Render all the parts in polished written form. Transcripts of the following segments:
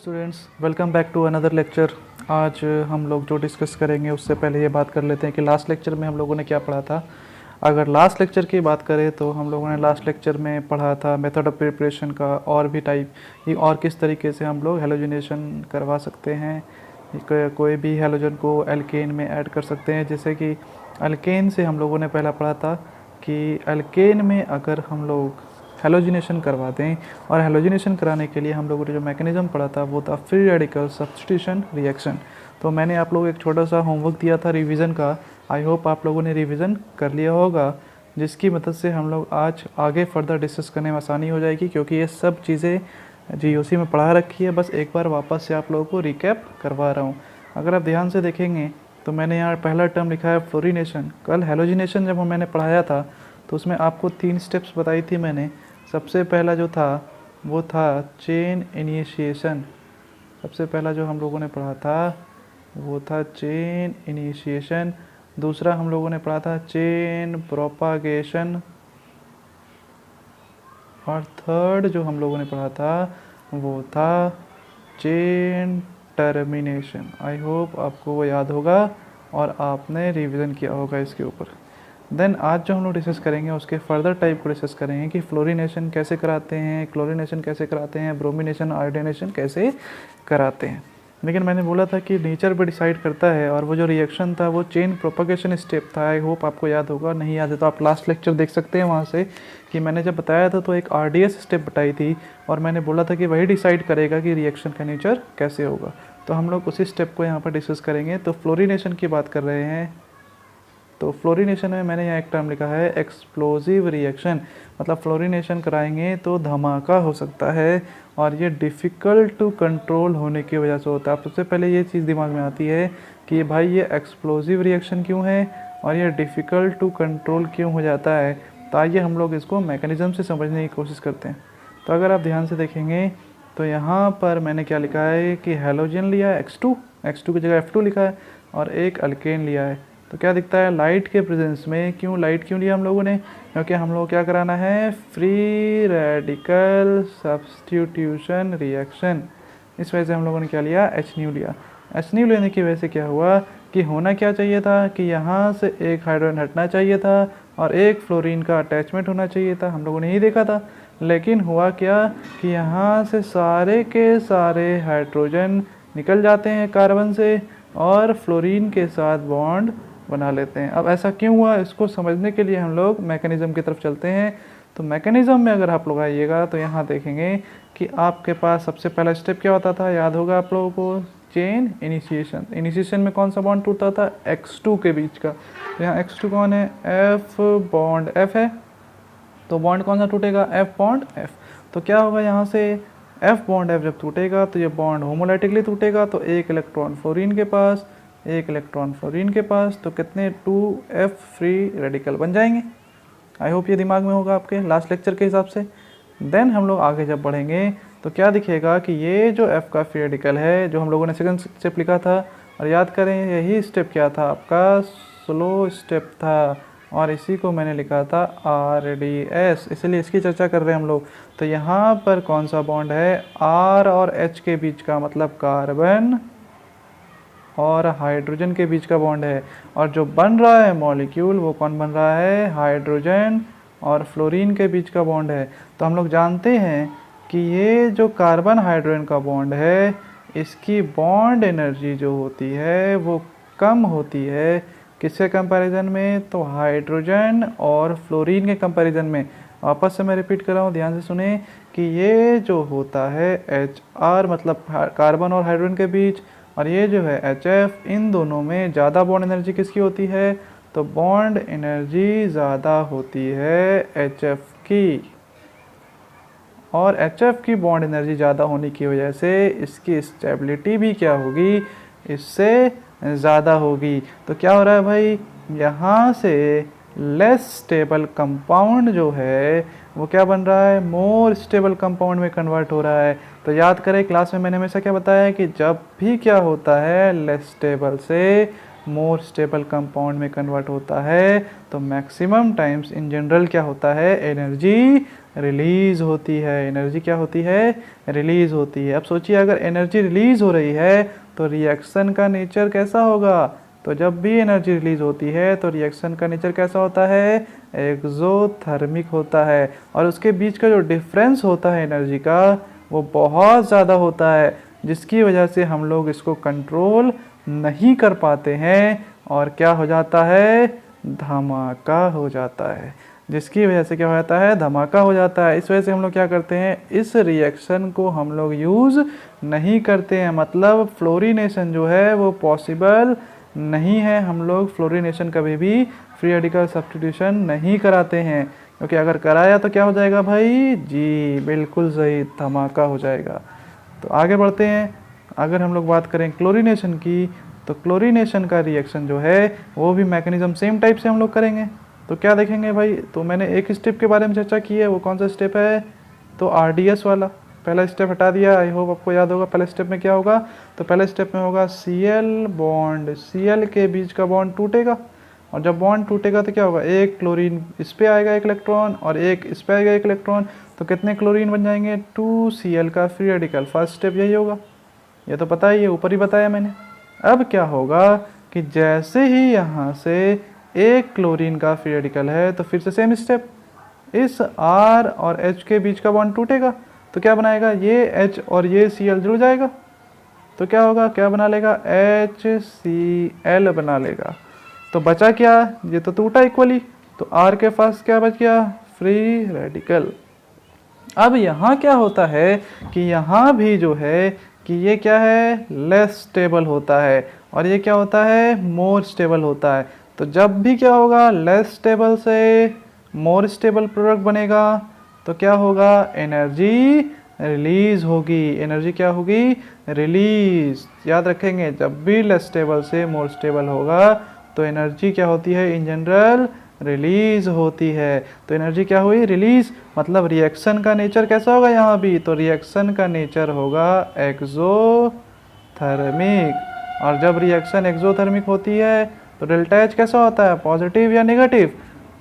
Students, welcome back to another lecture. आज हम लोग जो डिस्कस करेंगे उससे पहले ये बात कर लेते हैं कि लास्ट लेक्चर में हम लोगों ने क्या पढ़ा था। अगर लास्ट लेक्चर की बात करें तो हम लोगों ने लास्ट लेक्चर में पढ़ा था मेथड ऑफ प्रिपरेशन का, और भी टाइप ये और किस तरीके से हम लोग हेलोजिनेशन करवा सकते हैं। कोई भी हेलोजन को एल्केन में ऐड कर सकते हैं। जैसे कि एल्केन से हम लोगों ने पहला पढ़ा था कि एल्केन में अगर हम लोग हेलोजिनेशन करवा दें, और हेलोजिनेशन कराने के लिए हम लोगों ने जो मैकेनिज़्म पढ़ा था वो था फ्री रेडिकल सब्स्टिट्यूशन रिएक्शन। तो मैंने आप लोगों को एक छोटा सा होमवर्क दिया था रिवीजन का। आई होप आप लोगों ने रिवीजन कर लिया होगा, जिसकी मदद से हम लोग आज आगे फर्दर डिस्कस करने में आसानी हो जाएगी, क्योंकि ये सब चीज़ें जीओसी में पढ़ा रखी है। बस एक बार वापस से आप लोगों को रिकैप करवा रहा हूँ। अगर आप ध्यान से देखेंगे तो मैंने यहाँ पहला टर्म लिखा है फ्लोरिनेशन। कल हेलोजिनेशन जब मैंने पढ़ाया था तो उसमें आपको 3 स्टेप्स बताई थी मैंने। सबसे पहला जो था वो था चेन इनिशिएशन। सबसे पहला जो हम लोगों ने पढ़ा था वो था चेन इनिशिएशन। दूसरा हम लोगों ने पढ़ा था चेन प्रोपागेशन। और थर्ड जो हम लोगों ने पढ़ा था वो था चेन टर्मिनेशन। आई होप आपको वो याद होगा और आपने रिवीजन किया होगा इसके ऊपर। देन आज जो हम लोग डिस्कस करेंगे उसके फर्दर टाइप को डिस्कस करेंगे कि फ्लोरिनेशन कैसे कराते हैं, क्लोरिनेशन कैसे कराते हैं, ब्रोमिनेशन आयोडीनेशन कैसे कराते हैं। लेकिन मैंने बोला था कि नेचर भी डिसाइड करता है, और वो जो रिएक्शन था वो चेन प्रोपगेशन स्टेप था। आई होप आपको याद होगा। नहीं याद है तो आप लास्ट लेक्चर देख सकते हैं वहाँ से कि मैंने जब बताया था तो एक आरडीएस स्टेप बताई थी, और मैंने बोला था कि वही डिसाइड करेगा कि रिएक्शन का नेचर कैसे होगा। तो हम लोग उसी स्टेप को यहाँ पर डिस्कस करेंगे। तो फ्लोरिनेशन की बात कर रहे हैं। तो फ्लोरिनेशन में मैंने यहाँ एक टर्म लिखा है एक्सप्लोजिव रिएक्शन। मतलब फ्लोरिनेशन कराएंगे तो धमाका हो सकता है, और ये डिफ़िकल्ट टू कंट्रोल होने की वजह से होता है। सबसे पहले ये चीज़ दिमाग में आती है कि भाई ये एक्सप्लोजिव रिएक्शन क्यों है और ये डिफ़िकल्ट टू कंट्रोल क्यों हो जाता है। तो आइए हम लोग इसको मैकेनिज़्म से समझने की कोशिश करते हैं। तो अगर आप ध्यान से देखेंगे तो यहाँ पर मैंने क्या लिखा है कि हेलोजन लिया है X2 की जगह F2 लिखा है, और एक अल्केन लिया है। तो क्या दिखता है लाइट के प्रेजेंस में। क्यों लाइट क्यों लिया हम लोगों ने? क्योंकि हम लोग क्या कराना है, फ्री रेडिकल सब्स्टिट्यूशन रिएक्शन। इस वजह से हम लोगों ने क्या लिया, HNu लिया। HNu लेने की वजह से क्या हुआ कि होना क्या चाहिए था कि यहाँ से एक हाइड्रोजन हटना चाहिए था और एक फ्लोरीन का अटैचमेंट होना चाहिए था। हम लोगों ने यही देखा था। लेकिन हुआ क्या कि यहाँ से सारे के सारे हाइड्रोजन निकल जाते हैं कार्बन से और फ्लोरीन के साथ बॉन्ड बना लेते हैं। अब ऐसा क्यों हुआ, इसको समझने के लिए हम लोग मैकेनिज़्म की तरफ चलते हैं। तो मैकेनिज़्म में अगर आप लोग आइएगा तो यहाँ देखेंगे कि आपके पास सबसे पहला स्टेप क्या होता था, याद होगा आप लोगों को, चेन इनिशिएशन। इनिशिएशन में कौन सा बॉन्ड टूटता था, X2 के बीच का। तो यहाँ X2 कौन है, F बॉन्ड F है। तो बॉन्ड कौन सा टूटेगा, F बॉन्ड F। तो क्या होगा, यहाँ से F बॉन्ड F जब टूटेगा तो ये बॉन्ड होमोलाइटिकली टूटेगा। तो एक इलेक्ट्रॉन फ्लोरीन के पास, एक इलेक्ट्रॉन फ्लोरीन के पास, तो कितने 2F फ्री रेडिकल बन जाएंगे। आई होप ये दिमाग में होगा आपके लास्ट लेक्चर के हिसाब से। देन हम लोग आगे जब बढ़ेंगे तो क्या दिखेगा कि ये जो F का फ्री रेडिकल है, जो हम लोगों ने सेकंड स्टेप लिखा था, और याद करें यही स्टेप क्या था आपका, स्लो स्टेप था, और इसी को मैंने लिखा था RDS, इसलिए इसकी चर्चा कर रहे हैं हम लोग। तो यहाँ पर कौन सा बॉन्ड है, R और H के बीच का, मतलब कार्बन और हाइड्रोजन के बीच का बॉन्ड है। और जो बन रहा है मॉलिक्यूल वो कौन बन रहा है, हाइड्रोजन और फ्लोरीन के बीच का बॉन्ड है। तो हम लोग जानते हैं कि ये जो कार्बन हाइड्रोजन का बॉन्ड है, इसकी बॉन्ड एनर्जी जो होती है वो कम होती है किसके कंपैरिजन में, तो हाइड्रोजन और फ्लोरीन के कंपैरिजन में। वापस से मैं रिपीट कर रहा हूँ, ध्यान से सुने कि ये जो होता है HR मतलब कार्बन और हाइड्रोजन के बीच, और ये जो है HF, इन दोनों में ज़्यादा बॉन्ड एनर्जी किसकी होती है, तो बॉन्ड एनर्जी ज़्यादा होती है HF की। और HF की बॉन्ड एनर्जी ज़्यादा होने की वजह से इसकी स्टेबिलिटी भी क्या होगी, इससे ज़्यादा होगी। तो क्या हो रहा है भाई, यहाँ से लेस स्टेबल कंपाउंड जो है वो क्या बन रहा है, मोर स्टेबल कंपाउंड में कन्वर्ट हो रहा है। तो याद करें क्लास में मैंने हमेशा क्या बताया है कि जब भी क्या होता है, लेस स्टेबल से मोर स्टेबल कंपाउंड में कन्वर्ट होता है, तो मैक्सिमम टाइम्स इन जनरल क्या होता है, एनर्जी रिलीज होती है। एनर्जी क्या होती है, रिलीज होती है। अब सोचिए अगर एनर्जी रिलीज हो रही है तो रिएक्शन का नेचर कैसा होगा, तो जब भी एनर्जी रिलीज होती है तो रिएक्शन का नेचर कैसा होता है, एक्सोथर्मिक होता है। और उसके बीच का जो डिफरेंस होता है एनर्जी का वो बहुत ज़्यादा होता है, जिसकी वजह से हम लोग इसको कंट्रोल नहीं कर पाते हैं और क्या हो जाता है, धमाका हो जाता है। जिसकी वजह से क्या हो जाता है, धमाका हो जाता है। इस वजह से हम लोग क्या करते हैं, इस रिएक्शन को हम लोग यूज़ नहीं करते हैं। मतलब फ्लोरीनेशन जो है वो पॉसिबल नहीं है। हम लोग फ्लोरीनेशन कभी भी फ्री रेडिकल सब्स्टिट्यूशन नहीं कराते हैं, क्योंकि अगर कराया तो क्या हो जाएगा भाई, जी बिल्कुल सही, धमाका हो जाएगा। तो आगे बढ़ते हैं। अगर हम लोग बात करें क्लोरीनेशन की, तो क्लोरीनेशन का रिएक्शन जो है वो भी मैकेनिज्म सेम टाइप से हम लोग करेंगे। तो क्या देखेंगे भाई, तो मैंने एक स्टेप के बारे में चर्चा की है, वो कौन सा स्टेप है, तो RDS वाला। पहला स्टेप हटा दिया, आई होप आपको याद होगा। पहले स्टेप में क्या होगा, तो पहले स्टेप में होगा Cl बॉन्ड, Cl के बीच का बॉन्ड टूटेगा, और जब बॉन्ड टूटेगा तो क्या होगा, एक क्लोरीन इस पे आएगा एक इलेक्ट्रॉन और एक इस पे आएगा एक इलेक्ट्रॉन, तो कितने क्लोरीन बन जाएंगे, 2Cl का फ्री रेडिकल। फर्स्ट स्टेप यही होगा, ये तो पता ही है, ऊपर ही बताया मैंने। अब क्या होगा कि जैसे ही यहाँ से एक क्लोरीन का फ्री रेडिकल है तो फिर से सेम स्टेप, इस R और H के बीच का बॉन्ड टूटेगा, तो क्या बनाएगा, ये H और ये Cl जुड़ जाएगा, तो क्या होगा, क्या बना लेगा, HCl बना लेगा। तो बचा क्या, ये तो टूटा इक्वली, तो R के पास क्या बच गया, फ्री रेडिकल। अब यहाँ क्या होता है कि यहाँ भी जो है कि ये क्या है, लेस स्टेबल होता है, और ये क्या होता है, मोर स्टेबल होता है। तो जब भी क्या होगा, लेस स्टेबल से मोर स्टेबल प्रोडक्ट बनेगा, तो क्या होगा, एनर्जी रिलीज होगी। एनर्जी क्या होगी, रिलीज। याद रखेंगे, जब भी लेस स्टेबल से मोर स्टेबल होगा तो एनर्जी क्या होती है, इन जनरल रिलीज होती है। तो एनर्जी क्या हुई, रिलीज। मतलब रिएक्शन का नेचर कैसा होगा यहाँ भी, तो रिएक्शन का नेचर होगा एक्सोथर्मिक। और जब रिएक्शन एक्सोथर्मिक होती है तो डेल्टा एच कैसा होता है, पॉजिटिव या नेगेटिव,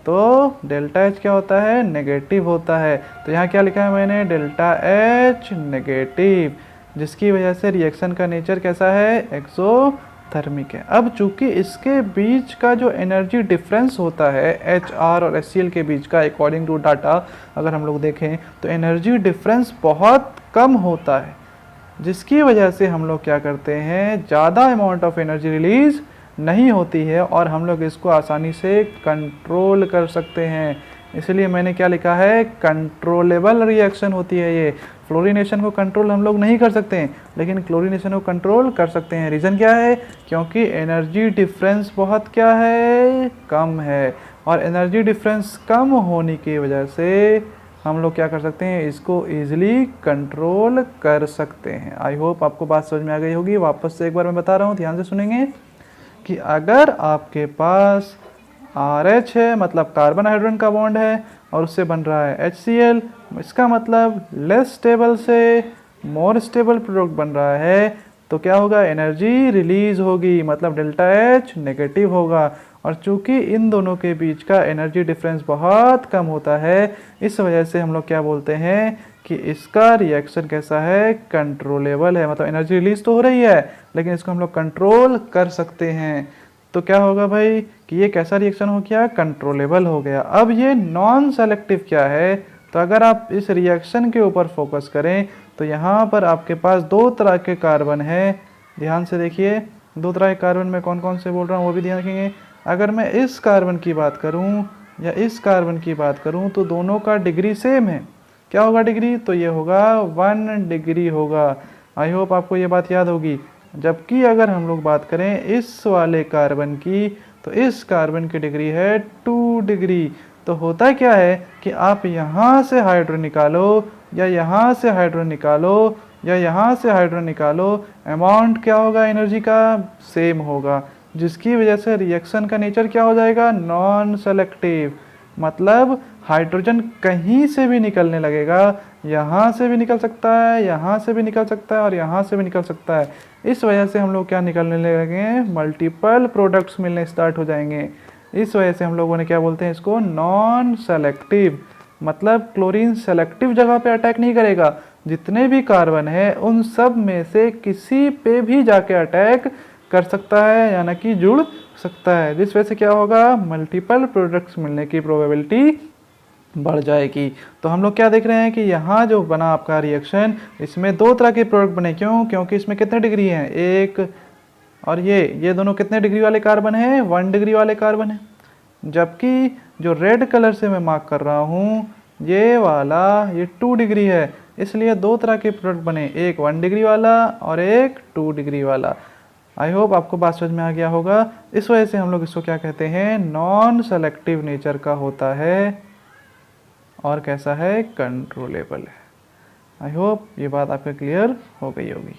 तो डेल्टा एच क्या होता है, नेगेटिव होता है। तो यहाँ क्या लिखा है मैंने, डेल्टा एच नेगेटिव, जिसकी वजह से रिएक्शन का नेचर कैसा है, एक्सोथर्मिक है। अब चूंकि इसके बीच का जो एनर्जी डिफरेंस होता है HR और HCl के बीच का, अकॉर्डिंग टू डाटा अगर हम लोग देखें तो एनर्जी डिफरेंस बहुत कम होता है, जिसकी वजह से हम लोग क्या करते हैं, ज़्यादा अमाउंट ऑफ एनर्जी रिलीज नहीं होती है और हम लोग इसको आसानी से कंट्रोल कर सकते हैं। इसलिए मैंने क्या लिखा है, कंट्रोलेबल रिएक्शन होती है ये। फ्लोरीनेशन को कंट्रोल हम लोग नहीं कर सकते हैं, लेकिन क्लोरीनेशन को कंट्रोल कर सकते हैं। रीज़न क्या है, क्योंकि एनर्जी डिफरेंस बहुत क्या है, कम है, और एनर्जी डिफरेंस कम होने की वजह से हम लोग क्या कर सकते हैं, इसको ईजिली कंट्रोल कर सकते हैं। आई होप आपको बात समझ में आ गई होगी। वापस से एक बार मैं बता रहा हूँ, ध्यान से सुनेंगे कि अगर आपके पास RH है, मतलब कार्बन हाइड्रोजन का बॉन्ड है, और उससे बन रहा है HCl, इसका मतलब लेस स्टेबल से मोर स्टेबल प्रोडक्ट बन रहा है, तो क्या होगा, एनर्जी रिलीज होगी, मतलब डेल्टा एच नेगेटिव होगा। और चूंकि इन दोनों के बीच का एनर्जी डिफरेंस बहुत कम होता है, इस वजह से हम लोग क्या बोलते हैं कि इसका रिएक्शन कैसा है, कंट्रोलेबल है। मतलब एनर्जी रिलीज तो हो रही है, लेकिन इसको हम लोग कंट्रोल कर सकते हैं। तो क्या होगा भाई कि ये कैसा रिएक्शन हो गया, कंट्रोलेबल हो गया। अब ये नॉन सेलेक्टिव क्या है, तो अगर आप इस रिएक्शन के ऊपर फोकस करें तो यहाँ पर आपके पास दो तरह के कार्बन है। ध्यान से देखिए, दो तरह के कार्बन में कौन कौन से बोल रहा हूँ वो भी ध्यान रखेंगे। अगर मैं इस कार्बन की बात करूँ या इस कार्बन की बात करूँ तो दोनों का डिग्री सेम है। क्या होगा डिग्री, तो ये होगा 1 डिग्री होगा। आई होप आपको ये बात याद होगी। जबकि अगर हम लोग बात करें इस वाले कार्बन की, तो इस कार्बन की डिग्री है 2 डिग्री। तो होता क्या है कि आप यहाँ से हाइड्रोजन निकालो या यहाँ से हाइड्रोजन निकालो या यहाँ से हाइड्रोजन निकालो, अमाउंट क्या होगा, एनर्जी का सेम होगा, जिसकी वजह से रिएक्शन का नेचर क्या हो जाएगा, नॉन सेलेक्टिव। मतलब हाइड्रोजन कहीं से भी निकलने लगेगा, यहाँ से भी निकल सकता है, यहाँ से भी निकल सकता है और यहाँ से भी निकल सकता है। इस वजह से हम लोग क्या निकलने लगेंगे, मल्टीपल प्रोडक्ट्स मिलने स्टार्ट हो जाएंगे। इस वजह से हम लोगों ने क्या बोलते हैं इसको, नॉन सेलेक्टिव। मतलब क्लोरीन सेलेक्टिव जगह पे अटैक नहीं करेगा, जितने भी कार्बन है उन सब में से किसी पे भी जाके अटैक कर सकता है, यानी कि जुड़ सकता है। जिस वजह से क्या होगा, मल्टीपल प्रोडक्ट्स मिलने की प्रोबेबिलिटी बढ़ जाएगी। तो हम लोग क्या देख रहे हैं कि यहाँ जो बना आपका रिएक्शन, इसमें दो तरह के प्रोडक्ट बने। क्यों? क्योंकि इसमें कितने डिग्री हैं, एक और ये दोनों कितने डिग्री वाले कार्बन हैं, 1 डिग्री वाले कार्बन हैं। जबकि जो रेड कलर से मैं मार्क कर रहा हूँ ये वाला, ये 2 डिग्री है। इसलिए दो तरह के प्रोडक्ट बने, एक 1 डिग्री वाला और एक 2 डिग्री वाला। आई होप आपको बात समझ में आ गया होगा। इस वजह से हम लोग इसको क्या कहते हैं, नॉन सेलेक्टिव नेचर का होता है और कैसा है, कंट्रोलेबल है। आई होप ये बात आपको क्लियर हो गई होगी।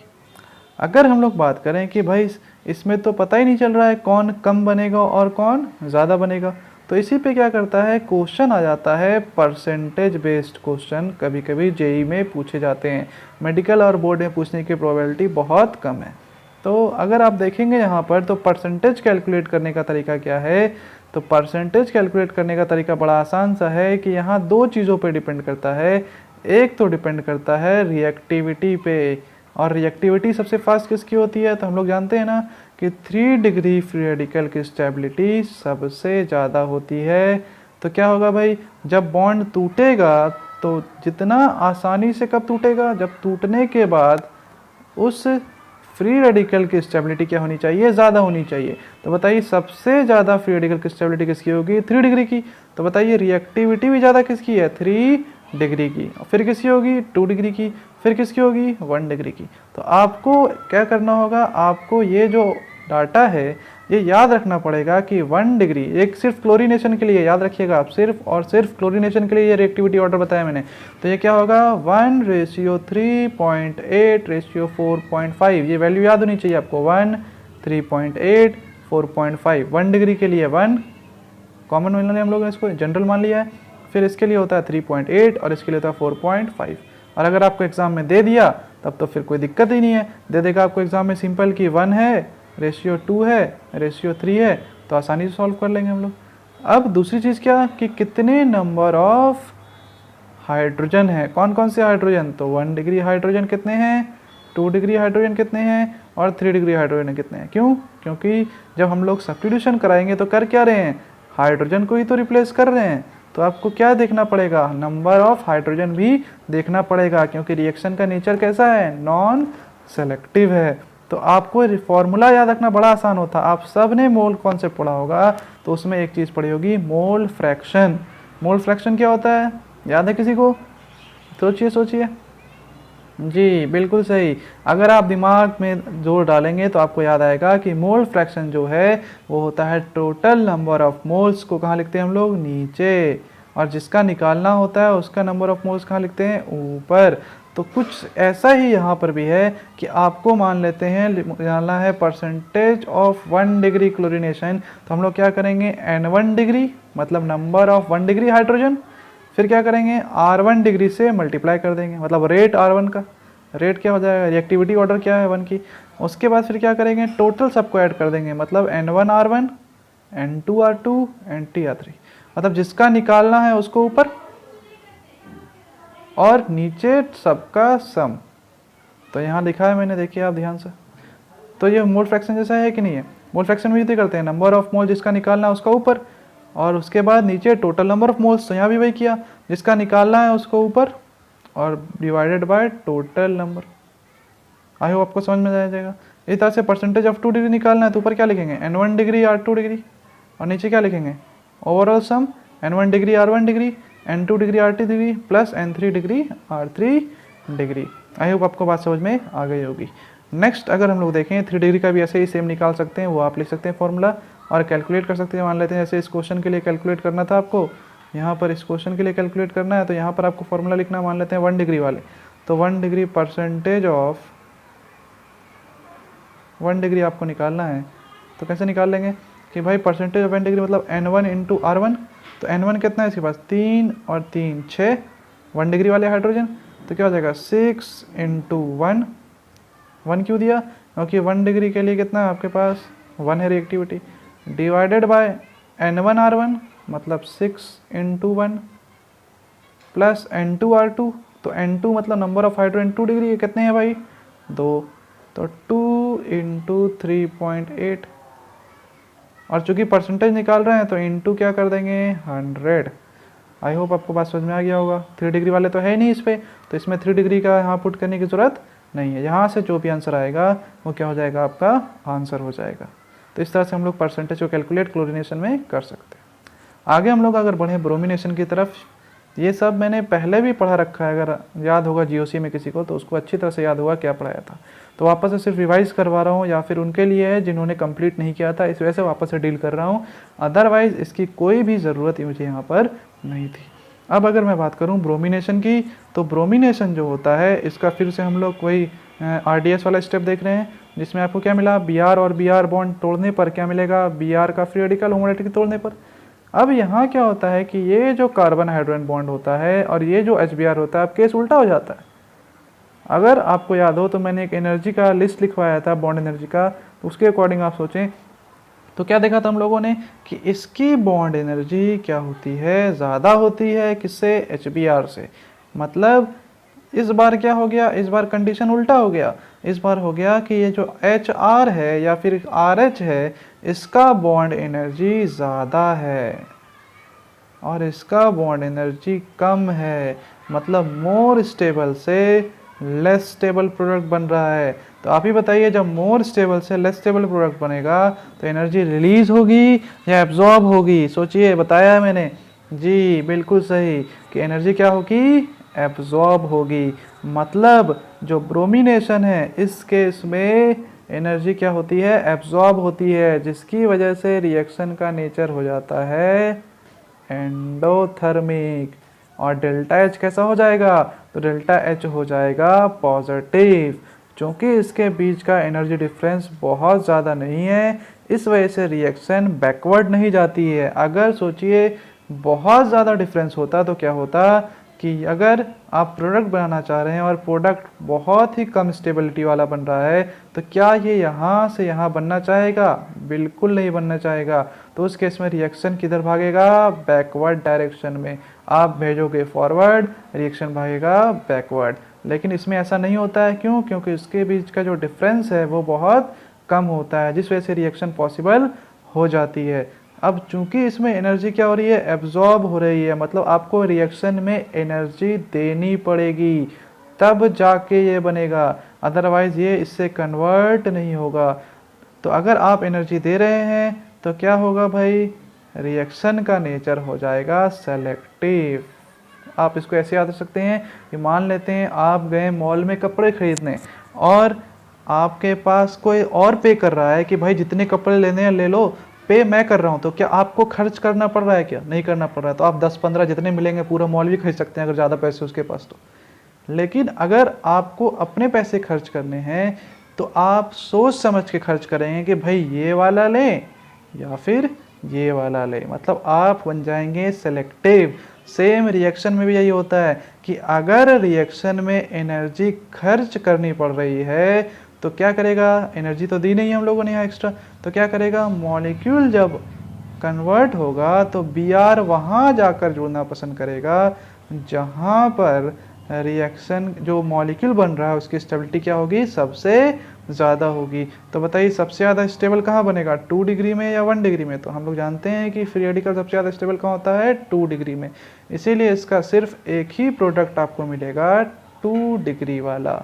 अगर हम लोग बात करें कि भाई इसमें तो पता ही नहीं चल रहा है कौन कम बनेगा और कौन ज़्यादा बनेगा, तो इसी पे क्या करता है, क्वेश्चन आ जाता है परसेंटेज बेस्ड क्वेश्चन। कभी कभी जेई में पूछे जाते हैं, मेडिकल और बोर्ड में पूछने की प्रोबेबिलिटी बहुत कम है। तो अगर आप देखेंगे यहाँ पर, तो परसेंटेज कैलकुलेट करने का तरीका क्या है, तो परसेंटेज कैलकुलेट करने का तरीका बड़ा आसान सा है कि यहाँ दो चीज़ों पे डिपेंड करता है। एक तो डिपेंड करता है रिएक्टिविटी पे, और रिएक्टिविटी सबसे फास्ट किसकी होती है, तो हम लोग जानते हैं ना कि 3 डिग्री फ्री रेडिकल की स्टेबिलिटी सबसे ज़्यादा होती है। तो क्या होगा भाई, जब बॉन्ड टूटेगा तो जितना आसानी से कब टूटेगा, जब टूटने के बाद उस फ्री रेडिकल की स्टेबिलिटी क्या होनी चाहिए, ज़्यादा होनी चाहिए। तो बताइए सबसे ज़्यादा फ्री रेडिकल की स्टेबिलिटी किसकी होगी, 3 डिग्री की। तो बताइए रिएक्टिविटी भी ज़्यादा किसकी है, 3 डिग्री की। फिर किसकी होगी, 2 डिग्री की। फिर किसकी होगी, 1 डिग्री की। तो आपको क्या करना होगा, आपको ये जो डाटा है ये याद रखना पड़ेगा कि 1 डिग्री, एक सिर्फ क्लोरीनेशन के लिए याद रखिएगा आप, सिर्फ और सिर्फ क्लोरीनेशन के लिए ये रिएक्टिविटी ऑर्डर बताया मैंने। तो ये क्या होगा, 1:3.8:4.5। ये वैल्यू याद होनी चाहिए आपको, 1, 3.8, 4.5। 1 डिग्री के लिए 1 कॉमन मान लिया हम लोग ने, इसको जनरल मान लिया है। फिर इसके लिए होता है 3.8 और इसके लिए होता है 4.5। और अगर आपको एग्जाम में दे दिया तब तो फिर कोई दिक्कत ही नहीं है, दे देगा आपको एग्जाम में सिंपल कि 1 है, रेशियो 2 है, रेशियो 3 है, तो आसानी से सॉल्व कर लेंगे हम लोग। अब दूसरी चीज़ क्या कि कितने नंबर ऑफ हाइड्रोजन है, कौन कौन से हाइड्रोजन, तो 1 डिग्री हाइड्रोजन कितने हैं, 2 डिग्री हाइड्रोजन कितने हैं और 3 डिग्री हाइड्रोजन कितने हैं। क्यों? क्योंकि जब हम लोग सब्स्टिट्यूशन कराएंगे तो कर क्या रहे हैं, हाइड्रोजन को ही तो रिप्लेस कर रहे हैं। तो आपको क्या देखना पड़ेगा, नंबर ऑफ हाइड्रोजन भी देखना पड़ेगा, क्योंकि रिएक्शन का नेचर कैसा है, नॉन सेलेक्टिव है। तो आपको फॉर्मूला याद रखना बड़ा आसान होता है। आप सब ने मोल कॉन्सेप्ट पढ़ा होगा, तो उसमें एक चीज़ पढ़ी होगी, मोल फ्रैक्शन। मोल फ्रैक्शन क्या होता है, याद है किसी को, सोचिए सोचिए। जी बिल्कुल सही। अगर आप दिमाग में जोर डालेंगे तो आपको याद आएगा कि मोल फ्रैक्शन जो है वो होता है टोटल नंबर ऑफ मोल्स को कहाँ लिखते हैं हम लोग, नीचे, और जिसका निकालना होता है उसका नंबर ऑफ मोल्स कहाँ लिखते हैं, ऊपर। तो कुछ ऐसा ही यहाँ पर भी है कि आपको मान लेते हैं निकालना है परसेंटेज ऑफ 1 डिग्री क्लोरीनेशन, तो हम लोग क्या करेंगे, n1 डिग्री मतलब नंबर ऑफ 1 डिग्री हाइड्रोजन, फिर क्या करेंगे R1 डिग्री से मल्टीप्लाई कर देंगे, मतलब रेट R1 का, रेट क्या हो जाएगा, रिएक्टिविटी ऑर्डर क्या है 1 की। उसके बाद फिर क्या करेंगे, टोटल सबको ऐड कर देंगे, मतलब N1 R1, N2 R2, N3 R3, मतलब जिसका निकालना है उसको ऊपर और नीचे सबका सम। तो यहाँ लिखा है मैंने, देखिए आप ध्यान से। तो ये मोल फ्रैक्शन जैसा है कि नहीं है, मोल फ्रैक्शन में भी करते हैं, नंबर ऑफ मोल जिसका निकालना है उसका ऊपर और उसके बाद नीचे टोटल नंबर ऑफ मोल्स। तो यहाँ भी वही किया, जिसका निकालना है उसको ऊपर और divided by total number. I hope आपको समझ में आ जाएगा। इस तरह से परसेंटेज ऑफ 2 डिग्री निकालना है तो ऊपर क्या लिखेंगे, N1 डिग्री R2 डिग्री, और नीचे क्या लिखेंगे, overall sum N1 degree R1 degree, N2 degree R2 degree plus N3 degree R3 degree. I hope आपको बात समझ में आ गई होगी। नेक्स्ट अगर हम लोग देखें 3 डिग्री का भी ऐसे ही सेम निकाल सकते हैं, वो आप लिख सकते हैं फॉर्मूला और कैलकुलेट कर सकते हैं। मान लेते हैं जैसे इस क्वेश्चन के लिए कैलकुलेट करना था आपको, यहाँ पर इस क्वेश्चन के लिए कैलकुलेट करना है, तो यहाँ पर आपको फॉर्मूला लिखना, मान लेते हैं 1 डिग्री वाले, तो 1 डिग्री परसेंटेज ऑफ 1 डिग्री आपको निकालना है। तो कैसे निकाल लेंगे कि भाई परसेंटेज ऑफ 1 डिग्री मतलब N1 इंटू R1, तो N1 कितना है इसके पास, 3 और 3 6, 1 डिग्री वाले हाइड्रोजन, तो क्या हो जाएगा 6 इंटू 1, 1 क्यों दिया, क्योंकि 1 डिग्री के लिए कितना है आपके पास 1 है रिएक्टिविटी, डिवाइडेड बाय N1R1 मतलब 6 इंटू 1 प्लस N2R2, तो N2 मतलब नंबर ऑफ हाइड्रोजन 2 डिग्री, ये कितने हैं भाई 2, तो 2 इंटू 3.8, और चूंकि परसेंटेज निकाल रहे हैं तो इंटू क्या कर देंगे 100। आई होप आपको बात समझ में आ गया होगा। 3 डिग्री वाले तो है ही नहीं इस पर, तो इसमें 3 डिग्री का यहाँ पुट करने की ज़रूरत नहीं है, यहाँ से जो भी आंसर आएगा वो क्या हो जाएगा आपका आंसर हो जाएगा। तो इस तरह से हम लोग परसेंटेज को कैलकुलेट क्लोरीनेशन में कर सकते हैं। आगे हम लोग अगर बढ़ें ब्रोमिनेशन की तरफ, ये सब मैंने पहले भी पढ़ा रखा है, अगर याद होगा जीओसी में किसी को तो उसको अच्छी तरह से याद होगा क्या पढ़ाया था, तो वापस से सिर्फ रिवाइज करवा रहा हूँ, या फिर उनके लिए है जिन्होंने कंप्लीट नहीं किया था, इस वजह से वापस से डील कर रहा हूँ, अदरवाइज इसकी कोई भी ज़रूरत मुझे यहाँ पर नहीं थी। अब अगर मैं बात करूँ ब्रोमिनेशन की, तो ब्रोमिनेशन जो होता है इसका फिर से हम लोग कोई RDS वाला स्टेप देख रहे हैं, जिसमें आपको क्या मिला, Br और Br बॉन्ड तोड़ने पर क्या मिलेगा, Br का फ्री रेडिकल होमोलैरिटी तोड़ने पर। अब यहाँ क्या होता है कि ये जो कार्बन हाइड्रोजन बॉन्ड होता है और ये जो HBr होता है, अब केस उल्टा हो जाता है। अगर आपको याद हो तो मैंने एक एनर्जी का लिस्ट लिखवाया था, बॉन्ड एनर्जी का, तो उसके अकॉर्डिंग आप सोचें तो क्या देखा था हम लोगों ने कि इसकी बॉन्ड एनर्जी क्या होती है, ज़्यादा होती है किससे, HBr से। मतलब इस बार क्या हो गया, इस बार कंडीशन उल्टा हो गया, इस बार हो गया कि ये जो HR है या फिर RH है, इसका बॉन्ड एनर्जी ज़्यादा है और इसका बॉन्ड एनर्जी कम है, मतलब मोर स्टेबल से लेस स्टेबल प्रोडक्ट बन रहा है। तो आप ही बताइए, जब मोर स्टेबल से लेस स्टेबल प्रोडक्ट बनेगा तो एनर्जी रिलीज होगी या एब्जॉर्ब होगी, सोचिए, बताया है मैंने जी, बिल्कुल सही कि एनर्जी क्या होगी, एब्जॉर्ब होगी। मतलब जो ब्रोमिनेशन है इस केस में एनर्जी क्या होती है, एब्जॉर्ब होती है, जिसकी वजह से रिएक्शन का नेचर हो जाता है एंडोथर्मिक। और डेल्टा H कैसा हो जाएगा, तो डेल्टा H हो जाएगा पॉजिटिव, क्योंकि इसके बीच का एनर्जी डिफरेंस बहुत ज़्यादा नहीं है, इस वजह से रिएक्शन बैकवर्ड नहीं जाती है। अगर सोचिए बहुत ज़्यादा डिफरेंस होता तो क्या होता कि अगर आप प्रोडक्ट बनाना चाह रहे हैं और प्रोडक्ट बहुत ही कम स्टेबिलिटी वाला बन रहा है, तो क्या ये यहाँ से यहाँ बनना चाहेगा, बिल्कुल नहीं बनना चाहेगा। तो उस केस में रिएक्शन किधर भागेगा, बैकवर्ड डायरेक्शन में। आप भेजोगे फॉरवर्ड, रिएक्शन भागेगा बैकवर्ड। लेकिन इसमें ऐसा नहीं होता है, क्यों, क्योंकि इसके बीच का जो डिफरेंस है वो बहुत कम होता है, जिस वजह से रिएक्शन पॉसिबल हो जाती है। अब चूंकि इसमें एनर्जी क्या हो रही है, एब्जॉर्ब हो रही है, मतलब आपको रिएक्शन में एनर्जी देनी पड़ेगी तब जाके ये बनेगा, अदरवाइज ये इससे कन्वर्ट नहीं होगा। तो अगर आप एनर्जी दे रहे हैं तो क्या होगा भाई, रिएक्शन का नेचर हो जाएगा सेलेक्टिव। आप इसको ऐसे याद रख सकते हैं कि मान लेते हैं आप गए मॉल में कपड़े खरीदने और आपके पास कोई और पे कर रहा है कि भाई जितने कपड़े लेने हैं ले लो, पे मैं कर रहा हूँ, तो क्या आपको खर्च करना पड़ रहा है, क्या नहीं करना पड़ रहा है। तो आप 10-15 जितने मिलेंगे पूरा मॉल भी खरीद सकते हैं अगर ज़्यादा पैसे उसके पास तो। लेकिन अगर आपको अपने पैसे खर्च करने हैं तो आप सोच समझ के खर्च करेंगे कि भाई ये वाला लें या फिर ये वाला लें, मतलब आप बन जाएंगे सेलेक्टिव। सेम रिएक्शन में भी यही होता है कि अगर रिएक्शन में एनर्जी खर्च करनी पड़ रही है तो क्या करेगा, एनर्जी तो दी नहीं है हम लोगों ने यहाँ एक्स्ट्रा, तो क्या करेगा, मॉलिक्यूल जब कन्वर्ट होगा तो Br वहाँ जाकर जुड़ना पसंद करेगा जहाँ पर रिएक्शन जो मॉलिक्यूल बन रहा है उसकी स्टेबिलिटी क्या होगी, सबसे ज़्यादा होगी। तो बताइए सबसे ज़्यादा स्टेबल कहाँ बनेगा, 2 डिग्री में या 1 डिग्री में। तो हम लोग जानते हैं कि फ्री रेडिकल सबसे ज़्यादा स्टेबल कहाँ होता है, 2 डिग्री में। इसीलिए इसका सिर्फ एक ही प्रोडक्ट आपको मिलेगा 2 डिग्री वाला।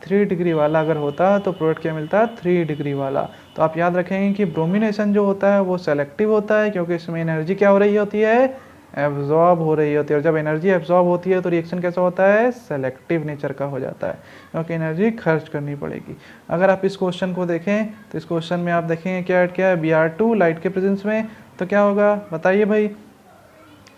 3 डिग्री वाला अगर होता तो प्रोडक्ट क्या मिलता, 3 डिग्री वाला। तो आप याद रखेंगे कि ब्रोमिनेशन जो होता है वो सेलेक्टिव होता है, क्योंकि इसमें एनर्जी क्या हो रही होती है, एब्जॉर्ब हो रही होती है। और जब एनर्जी एब्जॉर्ब होती है तो रिएक्शन कैसा होता है, सेलेक्टिव नेचर का हो जाता है, क्योंकि एनर्जी खर्च करनी पड़ेगी। अगर आप इस क्वेश्चन को देखें तो इस क्वेश्चन में आप देखेंगे क्या ऐड किया है, Br2 लाइट के प्रेजेंस में, तो क्या होगा बताइए भाई,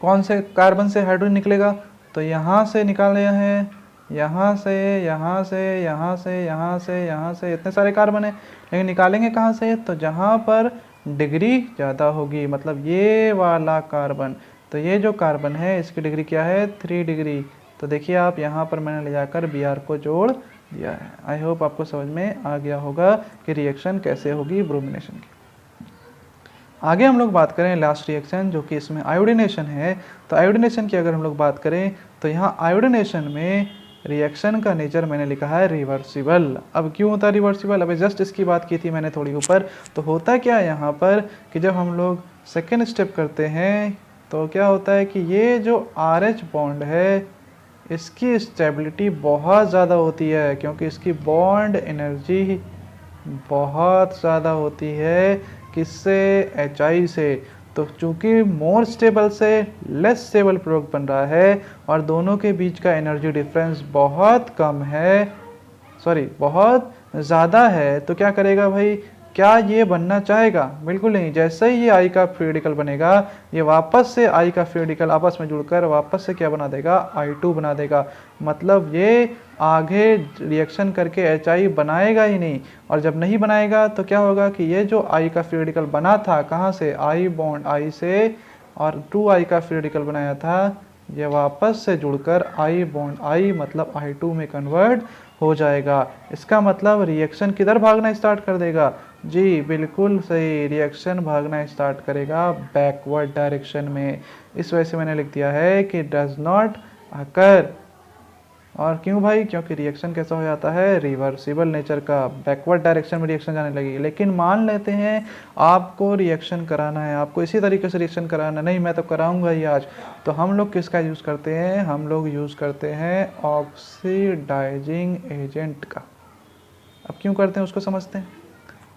कौन से कार्बन से हाइड्रोजन निकलेगा, तो यहाँ से निकाल रहे हैं, यहाँ से, यहाँ से, यहाँ से, यहाँ से, यहाँ से, इतने सारे कार्बन है, लेकिन निकालेंगे कहाँ से, तो जहाँ पर डिग्री ज़्यादा होगी, मतलब ये वाला कार्बन, तो ये जो कार्बन है इसकी डिग्री क्या है 3 डिग्री। तो देखिए आप यहाँ पर मैंने ले जाकर Br को जोड़ दिया है। आई होप आपको समझ में आ गया होगा कि रिएक्शन कैसे होगी ब्रोमिनेशन की। आगे हम लोग बात करें लास्ट रिएक्शन जो कि इसमें आयोडिनेशन है। तो आयोडिनेशन की अगर हम लोग बात करें तो यहाँ आयोडिनेशन में रिएक्शन का नेचर मैंने लिखा है रिवर्सिबल। अब क्यों होता है रिवर्सिबल, अभी जस्ट इसकी बात की थी मैंने थोड़ी ऊपर। तो होता क्या है यहाँ पर कि जब हम लोग सेकेंड स्टेप करते हैं तो क्या होता है कि ये जो RH बॉन्ड है इसकी स्टेबिलिटी बहुत ज़्यादा होती है, क्योंकि इसकी बॉन्ड एनर्जी बहुत ज़्यादा होती है किससे, HI से। तो चूँकि मोर स्टेबल से लेस स्टेबल प्रोडक्ट बन रहा है और दोनों के बीच का एनर्जी डिफरेंस बहुत कम है, बहुत ज़्यादा है, तो क्या करेगा भाई, क्या ये बनना चाहेगा, बिल्कुल नहीं। जैसे ही ये I का फ्री रेडिकल बनेगा ये वापस से I का फ्री रेडिकल आपस में जुड़कर वापस से क्या बना देगा, I2 बना देगा। मतलब ये आगे रिएक्शन करके HI बनाएगा ही नहीं। और जब नहीं बनाएगा तो क्या होगा कि ये जो I का फ्री रेडिकल बना था कहाँ से, I बॉन्ड I से, और 2I का फ्री रेडिकल बनाया था ये वापस से जुड़कर I बॉन्ड I मतलब I2 में कन्वर्ट हो जाएगा। इसका मतलब रिएक्शन किधर भागना स्टार्ट कर देगा, जी बिल्कुल सही, रिएक्शन भागना स्टार्ट करेगा बैकवर्ड डायरेक्शन में। इस वजह से मैंने लिख दिया है कि डज नॉट अकर। और क्यों भाई, क्योंकि रिएक्शन कैसा हो जाता है, रिवर्सिबल नेचर का, बैकवर्ड डायरेक्शन में रिएक्शन जाने लगेगी। लेकिन मान लेते हैं आपको रिएक्शन कराना है, आपको इसी तरीके से रिएक्शन कराना, नहीं मैं तो कराऊंगा ही आज, तो हम लोग किसका यूज़ करते हैं, हम लोग यूज़ करते हैं ऑक्सीडाइजिंग एजेंट का। अब क्यों करते हैं उसको समझते हैं।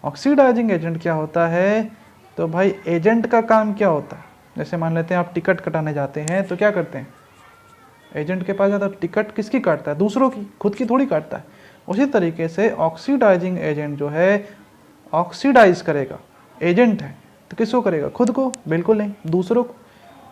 ऑक्सीडाइजिंग एजेंट क्या होता है, तो भाई एजेंट का काम क्या होता है, जैसे मान लेते हैं आप टिकट कटाने जाते हैं तो क्या करते हैं, एजेंट के पास जाता है, टिकट किसकी काटता है, दूसरों की, खुद की थोड़ी काटता है। उसी तरीके से ऑक्सीडाइजिंग एजेंट जो है ऑक्सीडाइज करेगा, एजेंट है तो किसको करेगा, खुद को, बिल्कुल नहीं, दूसरों को।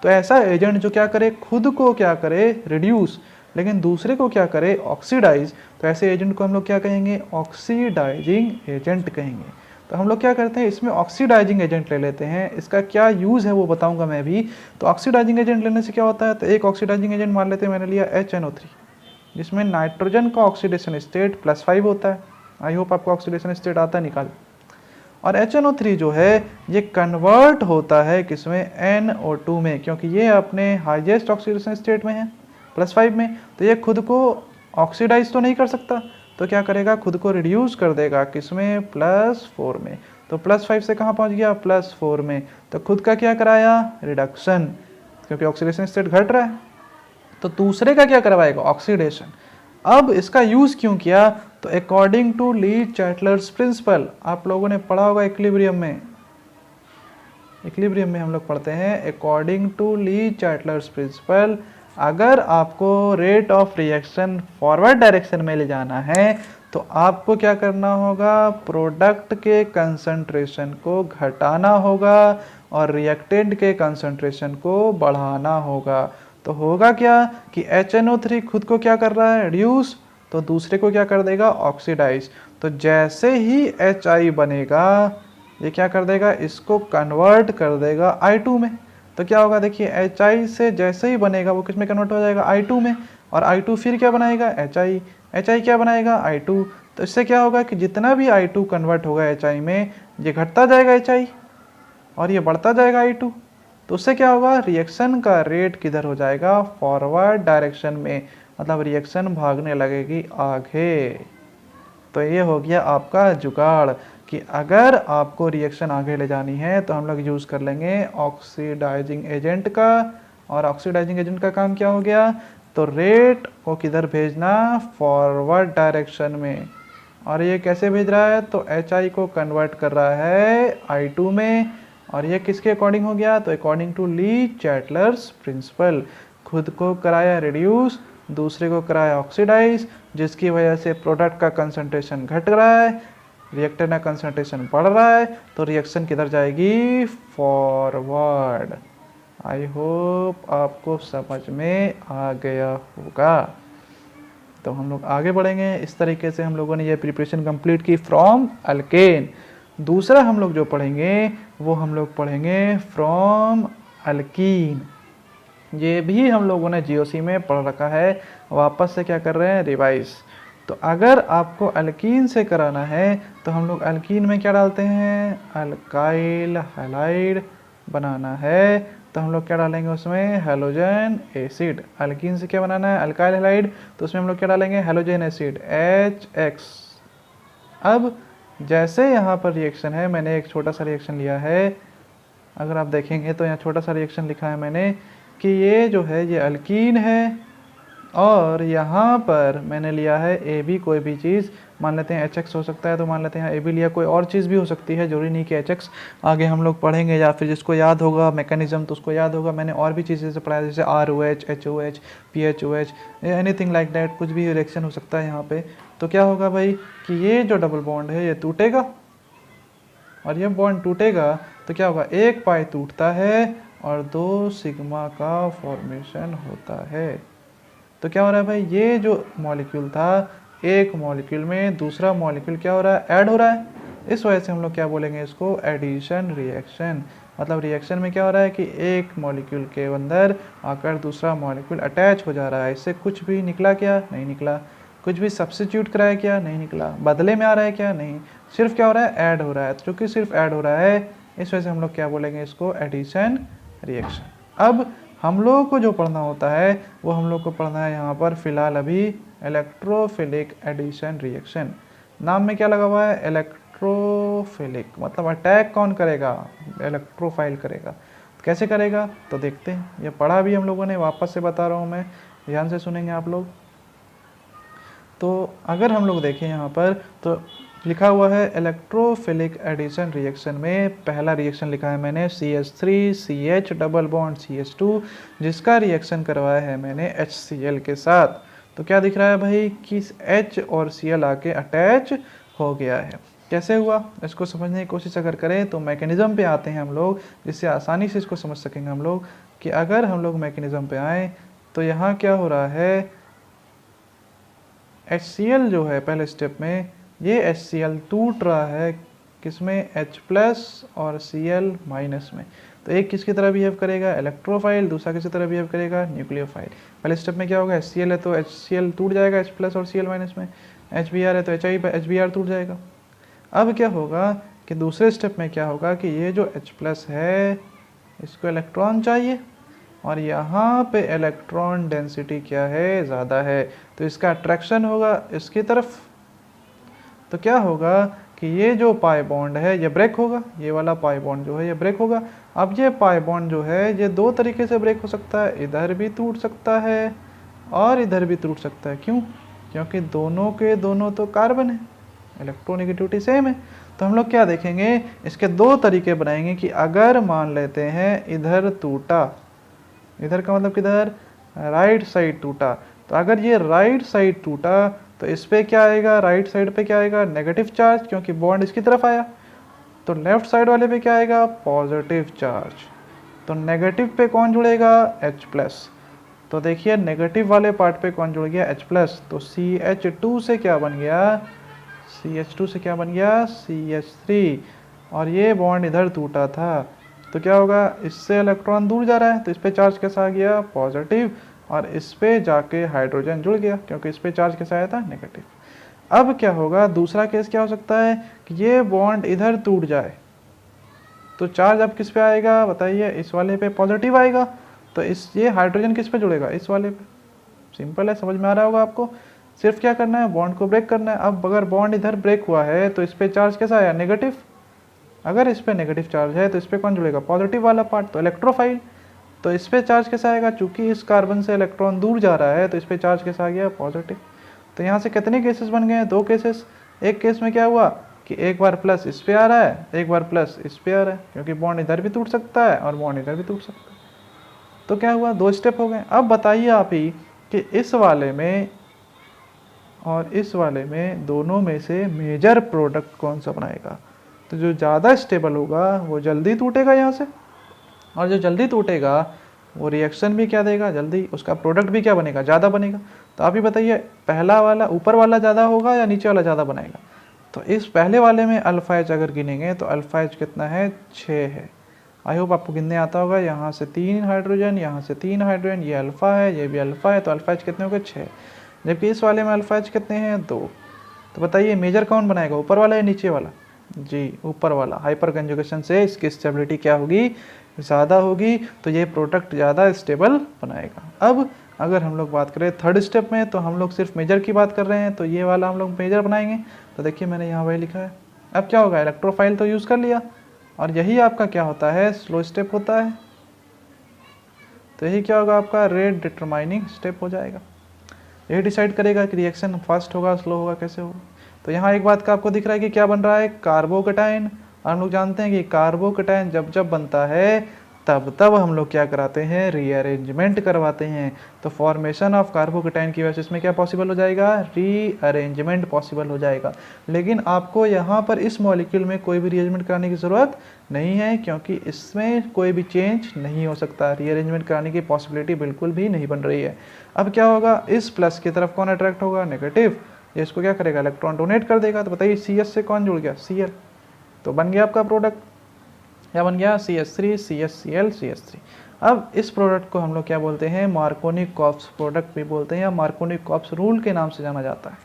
तो ऐसा एजेंट जो क्या करे, खुद को क्या करे, रिड्यूस, लेकिन दूसरे को क्या करे, ऑक्सीडाइज, तो ऐसे एजेंट को हम लोग क्या कहेंगे, ऑक्सीडाइजिंग एजेंट कहेंगे। तो हम लोग क्या करते हैं, इसमें ऑक्सीडाइजिंग एजेंट ले लेते हैं, इसका क्या यूज़ है वो बताऊंगा मैं भी। तो ऑक्सीडाइजिंग एजेंट लेने से क्या होता है, तो एक ऑक्सीडाइजिंग एजेंट मान लेते हैं, मैंने लिया HNO3, जिसमें नाइट्रोजन का ऑक्सीडेशन स्टेट +5 होता है। आई होप आपको ऑक्सीडेशन स्टेट आता है निकाल। और HNO3 जो है ये कन्वर्ट होता है किसमें, NO2 में, क्योंकि ये अपने हाईएस्ट ऑक्सीडेशन स्टेट में है +5 में, तो ये खुद को ऑक्सीडाइज तो नहीं कर सकता, तो क्या करेगा, खुद को रिड्यूस कर देगा किसमें, +4 में। तो +5 से कहाँ पहुँच गया, +4 में, तो खुद का क्या कराया, रिडक्शन, क्योंकि ऑक्सीडेशन स्टेट घट रहा है, तो दूसरे का क्या करवाएगा, ऑक्सीडेशन। अब इसका यूज़ क्यों किया, तो अकॉर्डिंग टू ली चैटलर्स प्रिंसिपल, आप लोगों ने पढ़ा होगा इक्विलिब्रियम में, इक्विलिब्रियम में हम लोग पढ़ते हैं अकॉर्डिंग टू ली चैटलर्स प्रिंसिपल, अगर आपको rate of reaction forward direction में ले जाना है तो आपको क्या करना होगा, प्रोडक्ट के कंसंट्रेशन को घटाना होगा और रिएक्टेंट के कंसंट्रेशन को बढ़ाना होगा। तो होगा क्या कि HNO3 खुद को क्या कर रहा है, रिड्यूस, तो दूसरे को क्या कर देगा, ऑक्सीडाइज। तो जैसे ही HI बनेगा ये क्या कर देगा, इसको कन्वर्ट कर देगा I2 में। तो क्या होगा, देखिए HI से जैसे ही बनेगा वो किस में कन्वर्ट हो जाएगा, I2 में, और I2 फिर क्या बनाएगा, HI, HI क्या बनाएगा, I2। तो इससे क्या होगा कि जितना भी I2 कन्वर्ट होगा HI में, ये घटता जाएगा HI और ये बढ़ता जाएगा I2। तो उससे क्या होगा, रिएक्शन का रेट किधर हो जाएगा, फॉरवर्ड डायरेक्शन में, मतलब रिएक्शन भागने लगेगी आगे। तो ये हो गया आपका जुगाड़ कि अगर आपको रिएक्शन आगे ले जानी है तो हम लोग यूज़ कर लेंगे ऑक्सीडाइजिंग एजेंट का। और ऑक्सीडाइजिंग एजेंट का काम क्या हो गया, तो रेट को किधर भेजना, फॉरवर्ड डायरेक्शन में। और ये कैसे भेज रहा है, तो HI को कन्वर्ट कर रहा है I2 में, और ये किसके अकॉर्डिंग हो गया, तो अकॉर्डिंग टू ली चैटलर्स प्रिंसिपल, खुद को कराया रिड्यूस, दूसरे को कराया ऑक्सीडाइज, जिसकी वजह से प्रोडक्ट का कंसंट्रेशन घट रहा है, रिएक्टर का कंसंट्रेशन बढ़ रहा है, तो रिएक्शन किधर जाएगी, फॉरवर्ड। आई होप आपको समझ में आ गया होगा। तो हम लोग आगे बढ़ेंगे। इस तरीके से हम लोगों ने ये प्रिपरेशन कंप्लीट की फ्रॉम अल्केन। दूसरा हम लोग जो पढ़ेंगे वो हम लोग पढ़ेंगे फ्रॉम अल्कीन। ये भी हम लोगों ने जीओसी में पढ़ रखा है, वापस से क्या कर रहे हैं, रिवाइज। तो अगर आपको अल्कीन से कराना है तो हम लोग अल्कीन में क्या डालते हैं, अल्काइल हैलाइड बनाना है तो हम लोग क्या डालेंगे उसमें, हेलोजन एसिड। अल्कीन से क्या बनाना है, अल्काइल हैलाइड, तो उसमें हम लोग क्या डालेंगे, हेलोजन एसिड HX। अब जैसे यहाँ पर रिएक्शन है, मैंने एक छोटा सा रिएक्शन लिया है, अगर आप देखेंगे तो यहाँ छोटा सा रिएक्शन लिखा है मैंने कि ये जो है ये अल्कीन है, और यहाँ पर मैंने लिया है ए बी, कोई भी चीज़ मान लेते हैं HX हो सकता है तो मान लेते हैं ए बी लिया, कोई और चीज़ भी हो सकती है, जरूरी नहीं कि HX। आगे हम लोग पढ़ेंगे या फिर जिसको याद होगा मैकेनिज्म तो उसको याद होगा, मैंने और भी चीज़ें से पढ़ाया जैसे ROH, HOH, PHOH, anything like that, कुछ भी रिएक्शन हो सकता है यहाँ पे। तो क्या होगा भाई कि ये जो डबल बॉन्ड है ये टूटेगा, और ये बॉन्ड टूटेगा तो क्या होगा, एक पाई टूटता है और 2 सिग्मा का फॉर्मेशन होता है। तो क्या हो रहा है भाई, ये जो मॉलिक्यूल था, एक मॉलिक्यूल में दूसरा मॉलिक्यूल क्या हो रहा है, ऐड हो रहा है। इस वजह से हम लोग क्या बोलेंगे इसको, एडिशन रिएक्शन। मतलब रिएक्शन में क्या हो रहा है कि एक मॉलिक्यूल के अंदर आकर दूसरा मॉलिक्यूल अटैच हो जा रहा है। इससे कुछ भी निकला क्या, नहीं निकला। कुछ भी सब्स्टिट्यूट कराया क्या, नहीं निकला। बदले में आ रहा है क्या, नहीं। सिर्फ क्या हो रहा है, ऐड हो रहा है। क्योंकि सिर्फ ऐड हो रहा है इस वजह से हम लोग क्या बोलेंगे इसको, एडिशन रिएक्शन। अब हम लोगों को जो पढ़ना होता है वो हम लोग को पढ़ना है यहाँ पर फिलहाल अभी इलेक्ट्रोफिलिक एडिशन रिएक्शन। नाम में क्या लगा हुआ है, इलेक्ट्रोफिलिक, मतलब अटैक कौन करेगा, इलेक्ट्रोफाइल करेगा। कैसे करेगा तो देखते हैं, ये पढ़ा भी हम लोगों ने, वापस से बता रहा हूँ मैं, ध्यान से सुनेंगे आप लोग। तो अगर हम लोग देखें यहाँ पर तो लिखा हुआ है इलेक्ट्रोफिलिक एडिशन रिएक्शन में पहला रिएक्शन लिखा है मैंने CH3CH डबल बॉन्ड CH2, जिसका रिएक्शन करवाया है मैंने HCl के साथ। तो क्या दिख रहा है भाई कि H और Cl आके अटैच हो गया है। कैसे हुआ इसको समझने की कोशिश अगर करें तो मैकेनिज्म पे आते हैं हम लोग, जिससे आसानी से इसको समझ सकेंगे हम लोग कि अगर हम लोग मैकेनिज्म पे आए तो यहाँ क्या हो रहा है, HCl जो है पहले स्टेप में, ये HCl टूट रहा है किसमें, H+ और Cl- में। तो एक किसकी तरह बिहेव करेगा, इलेक्ट्रोफाइल, दूसरा किसी तरह बिहेव करेगा, न्यूक्लियोफाइल। पहले स्टेप में क्या होगा, HCl है तो HCl टूट जाएगा H+ और Cl- में, HBr है तो HBr टूट जाएगा। अब क्या होगा कि दूसरे स्टेप में क्या होगा कि ये जो H+ है इसको इलेक्ट्रॉन चाहिए, और यहाँ पे इलेक्ट्रॉन डेंसिटी क्या है, ज़्यादा है, तो इसका अट्रैक्शन होगा इसकी तरफ। तो क्या होगा कि ये जो पाई बॉन्ड है ये ब्रेक होगा, ये वाला पाई बॉन्ड जो है ये ब्रेक होगा। अब ये पाई बॉन्ड जो है ये 2 तरीके से ब्रेक हो सकता है, इधर भी टूट सकता है और इधर भी टूट सकता है। क्यों, क्योंकि दोनों के दोनों तो कार्बन है, इलेक्ट्रोनेगेटिविटी सेम है। तो हम लोग क्या देखेंगे, इसके 2 तरीके बनाएंगे कि अगर मान लेते हैं इधर टूटा, इधर का मतलब किधर, राइट साइड टूटा, तो अगर ये राइट साइड टूटा तो इस पे क्या आएगा, राइट साइड पे क्या आएगा, नेगेटिव चार्ज, क्योंकि बॉन्ड इसकी तरफ आया। तो लेफ्ट साइड वाले पे क्या आएगा, पॉजिटिव चार्ज। तो नेगेटिव पे कौन जुड़ेगा, H+। तो देखिए नेगेटिव वाले पार्ट पे कौन जुड़ गया, H+। तो CH2 से क्या बन गया, CH2 से क्या बन गया, CH3। और ये बॉन्ड इधर टूटा था तो क्या होगा, इससे इलेक्ट्रॉन दूर जा रहा है तो इस पे चार्ज कैसा आ गया, पॉजिटिव, और इस पे जाके हाइड्रोजन जुड़ गया क्योंकि इस पे चार्ज कैसा आया था, नेगेटिव। अब क्या होगा, दूसरा केस क्या हो सकता है कि ये बॉन्ड इधर टूट जाए तो चार्ज अब किस पे आएगा बताइए, इस वाले पे पॉजिटिव आएगा। तो इस ये हाइड्रोजन किस पे जुड़ेगा, इस वाले पे। सिंपल है, समझ में आ रहा होगा आपको। सिर्फ क्या करना है, बॉन्ड को ब्रेक करना है। अब अगर बॉन्ड इधर ब्रेक हुआ है तो इस पे चार्ज कैसा आया, नेगेटिव। अगर इस पे नेगेटिव चार्ज है तो इस पे कौन जुड़ेगा, पॉजिटिव वाला पार्ट, तो इलेक्ट्रोफाइल। तो इस पे चार्ज कैसा आएगा, चूंकि इस कार्बन से इलेक्ट्रॉन दूर जा रहा है तो इस पे चार्ज कैसा आ गया, पॉजिटिव। तो यहाँ से कितने केसेस बन गए हैं, 2 केसेस। एक केस में क्या हुआ कि एक बार प्लस इस पे आ रहा है, एक बार प्लस इस पे आ रहा है, क्योंकि बॉन्ड इधर भी टूट सकता है और बॉन्ड इधर भी टूट सकता है। तो क्या हुआ, 2 स्टेप हो गए। अब बताइए आप ही कि इस वाले में और इस वाले में दोनों में से मेजर प्रोडक्ट कौन सा बनाएगा। तो जो ज़्यादा स्टेबल होगा वो जल्दी टूटेगा यहाँ से, और जो जल्दी टूटेगा वो रिएक्शन भी क्या देगा, जल्दी, उसका प्रोडक्ट भी क्या बनेगा, ज़्यादा बनेगा। तो आप ही बताइए पहला वाला ऊपर वाला ज़्यादा होगा या नीचे वाला ज़्यादा बनाएगा। तो इस पहले वाले में अल्फा एच अगर गिनेंगे तो अल्फा एच कितना है, 6 है। आई होप आपको गिनने आता होगा। यहाँ से 3 हाइड्रोजन, यहाँ से 3 हाइड्रोजन, ये अल्फ़ा है, ये भी अल्फ़ा है, तो अल्फ़ा एच कितने हो गए 6, जबकि इस वाले में अल्फ़ा एच कितने हैं 2। तो बताइए मेजर कौन बनाएगा, ऊपर वाला या नीचे वाला? जी ऊपर वाला। हाइपर कंजुगेशन से इसकी स्टेबिलिटी क्या होगी, ज़्यादा होगी, तो ये प्रोडक्ट ज़्यादा स्टेबल बनाएगा। अब अगर हम लोग बात करें थर्ड स्टेप में, तो हम लोग सिर्फ मेजर की बात कर रहे हैं, तो ये वाला हम लोग मेजर बनाएंगे। तो देखिए मैंने यहाँ वही लिखा है। अब क्या होगा, इलेक्ट्रोफाइल तो यूज़ कर लिया, और यही आपका क्या होता है, स्लो स्टेप होता है। तो यही क्या होगा, आपका रेट डिटरमाइनिंग स्टेप हो जाएगा। यही डिसाइड करेगा कि रिएक्शन फास्ट होगा स्लो होगा कैसे होगा। तो यहाँ एक बात का आपको दिख रहा है कि क्या बन रहा है, कार्बोकेटाइन। और हम लोग जानते हैं कि कार्बोकेटाइन जब जब बनता है तब तब हम लोग क्या कराते हैं, रीअरेंजमेंट करवाते हैं। तो फॉर्मेशन ऑफ कार्बोकेटाइन की वजह से इसमें क्या पॉसिबल हो जाएगा, रीअरेंजमेंट पॉसिबल हो जाएगा। लेकिन आपको यहाँ पर इस मॉलिक्यूल में कोई भी रीअरेंजमेंट कराने की ज़रूरत नहीं है, क्योंकि इसमें कोई भी चेंज नहीं हो सकता, रीअरेंजमेंट कराने की पॉसिबिलिटी बिल्कुल भी नहीं बन रही है। अब क्या होगा, इस प्लस की तरफ कौन अट्रैक्ट होगा, नेगेटिव, ये इसको क्या करेगा, इलेक्ट्रॉन डोनेट कर देगा। तो बताइए CS से कौन जुड़ गया, Cl, तो बन गया आपका प्रोडक्ट, क्या बन गया, CH3 CHCl CH3। अब इस प्रोडक्ट को हम लोग क्या बोलते हैं, मार्कोनी-कॉप्स प्रोडक्ट भी बोलते हैं, या मार्कोनी-कॉप्स रूल के नाम से जाना जाता है।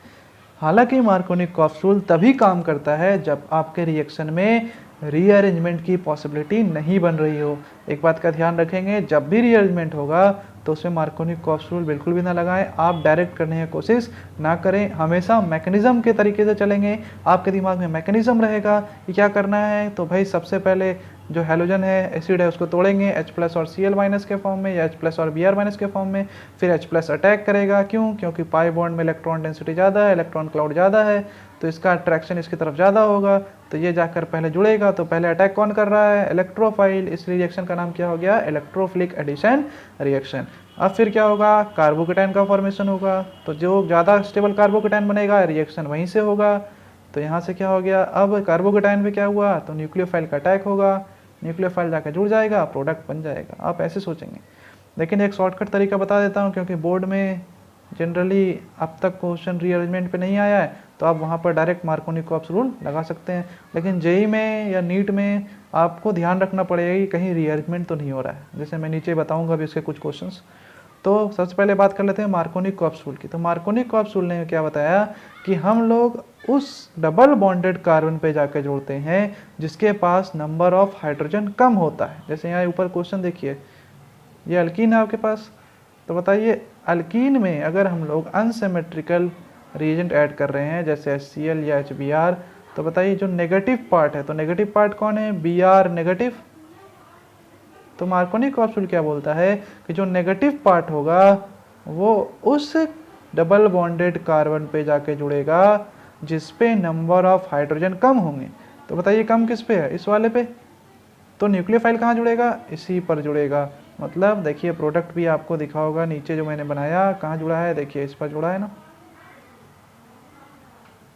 हालांकि मार्कोनी-कॉप्स रूल तभी काम करता है जब आपके रिएक्शन में रीअरेंजमेंट की पॉसिबिलिटी नहीं बन रही हो। एक बात का ध्यान रखेंगे, जब भी रीअरेंजमेंट होगा तो उसमें मार्कोनी-कॉप्स रूल बिल्कुल भी ना लगाएं, आप डायरेक्ट करने की कोशिश ना करें, हमेशा मैकेनिज्म के तरीके से चलेंगे। आपके दिमाग में मैकेनिज्म रहेगा कि क्या करना है। तो भाई सबसे पहले जो हैलोजन है, एसिड है, उसको तोड़ेंगे H+ और Cl- के फॉर्म में, या H+ और Br- के फॉर्म में। फिर H+ अटैक करेगा, क्यों, क्योंकि पाई बॉन्ड में इलेक्ट्रॉन डेंसिटी ज़्यादा है, इलेक्ट्रॉन क्लाउड ज़्यादा है, तो इसका अट्रैक्शन इसकी तरफ ज़्यादा होगा। तो ये जाकर पहले जुड़ेगा, तो पहले अटैक कौन कर रहा है, इलेक्ट्रोफाइल। इस रिएक्शन का नाम क्या हो गया, इलेक्ट्रोफिलिक एडिशन रिएक्शन। अब फिर क्या होगा, कार्बोकेटाइन का फॉर्मेशन होगा। तो जो ज़्यादा स्टेबल कार्बोकेटाइन बनेगा, रिएक्शन वहीं से होगा। तो यहाँ से क्या हो गया, अब कार्बोकेटाइन पे क्या हुआ, तो न्यूक्लियोफाइल का अटैक होगा, न्यूक्लियोफाइल जाकर जुड़ जाएगा, प्रोडक्ट बन जाएगा। आप ऐसे सोचेंगे। लेकिन एक शॉर्टकट तरीका बता देता हूँ, क्योंकि बोर्ड में जनरली अब तक क्वेश्चन रीअरेंजमेंट पे नहीं आया है, तो आप वहाँ पर डायरेक्ट मार्कोनी-कॉप्स रूल लगा सकते हैं। लेकिन जेई में या नीट में आपको ध्यान रखना पड़ेगा कि कहीं रीअरेंजमेंट तो नहीं हो रहा है, जैसे मैं नीचे बताऊँगा अभी इसके कुछ क्वेश्चंस। तो सबसे पहले बात कर लेते हैं मार्कोनी-कॉप्स रूल की। तो मार्कोनी-कॉप्स रूल ने क्या बताया कि हम लोग उस डबल बॉन्डेड कार्बन पे जाकर जोड़ते हैं जिसके पास नंबर ऑफ हाइड्रोजन कम होता है। जैसे यहाँ ऊपर क्वेश्चन देखिए, ये अल्कीन है आपके पास, तो बताइए अल्कीन में अगर हम लोग अनसिमेट्रिकल रिएजेंट ऐड कर रहे हैं, जैसे HCl या HBr, तो बताइए जो नेगेटिव पार्ट है, तो नेगेटिव पार्ट कौन है, Br नेगेटिव। तो मार्कोनी-कॉप्स रूल क्या बोलता है कि जो नेगेटिव पार्ट होगा वो उस डबल बॉन्डेड कार्बन पे जाके जुड़ेगा जिस पे नंबर ऑफ हाइड्रोजन कम होंगे। तो बताइए कम किस पे है, इस वाले पे। तो न्यूक्लियोफाइल कहाँ जुड़ेगा, इसी पर जुड़ेगा। मतलब देखिए प्रोडक्ट भी आपको दिखा होगा नीचे जो मैंने बनाया, कहाँ जुड़ा है, देखिए इस पर जुड़ा है ना।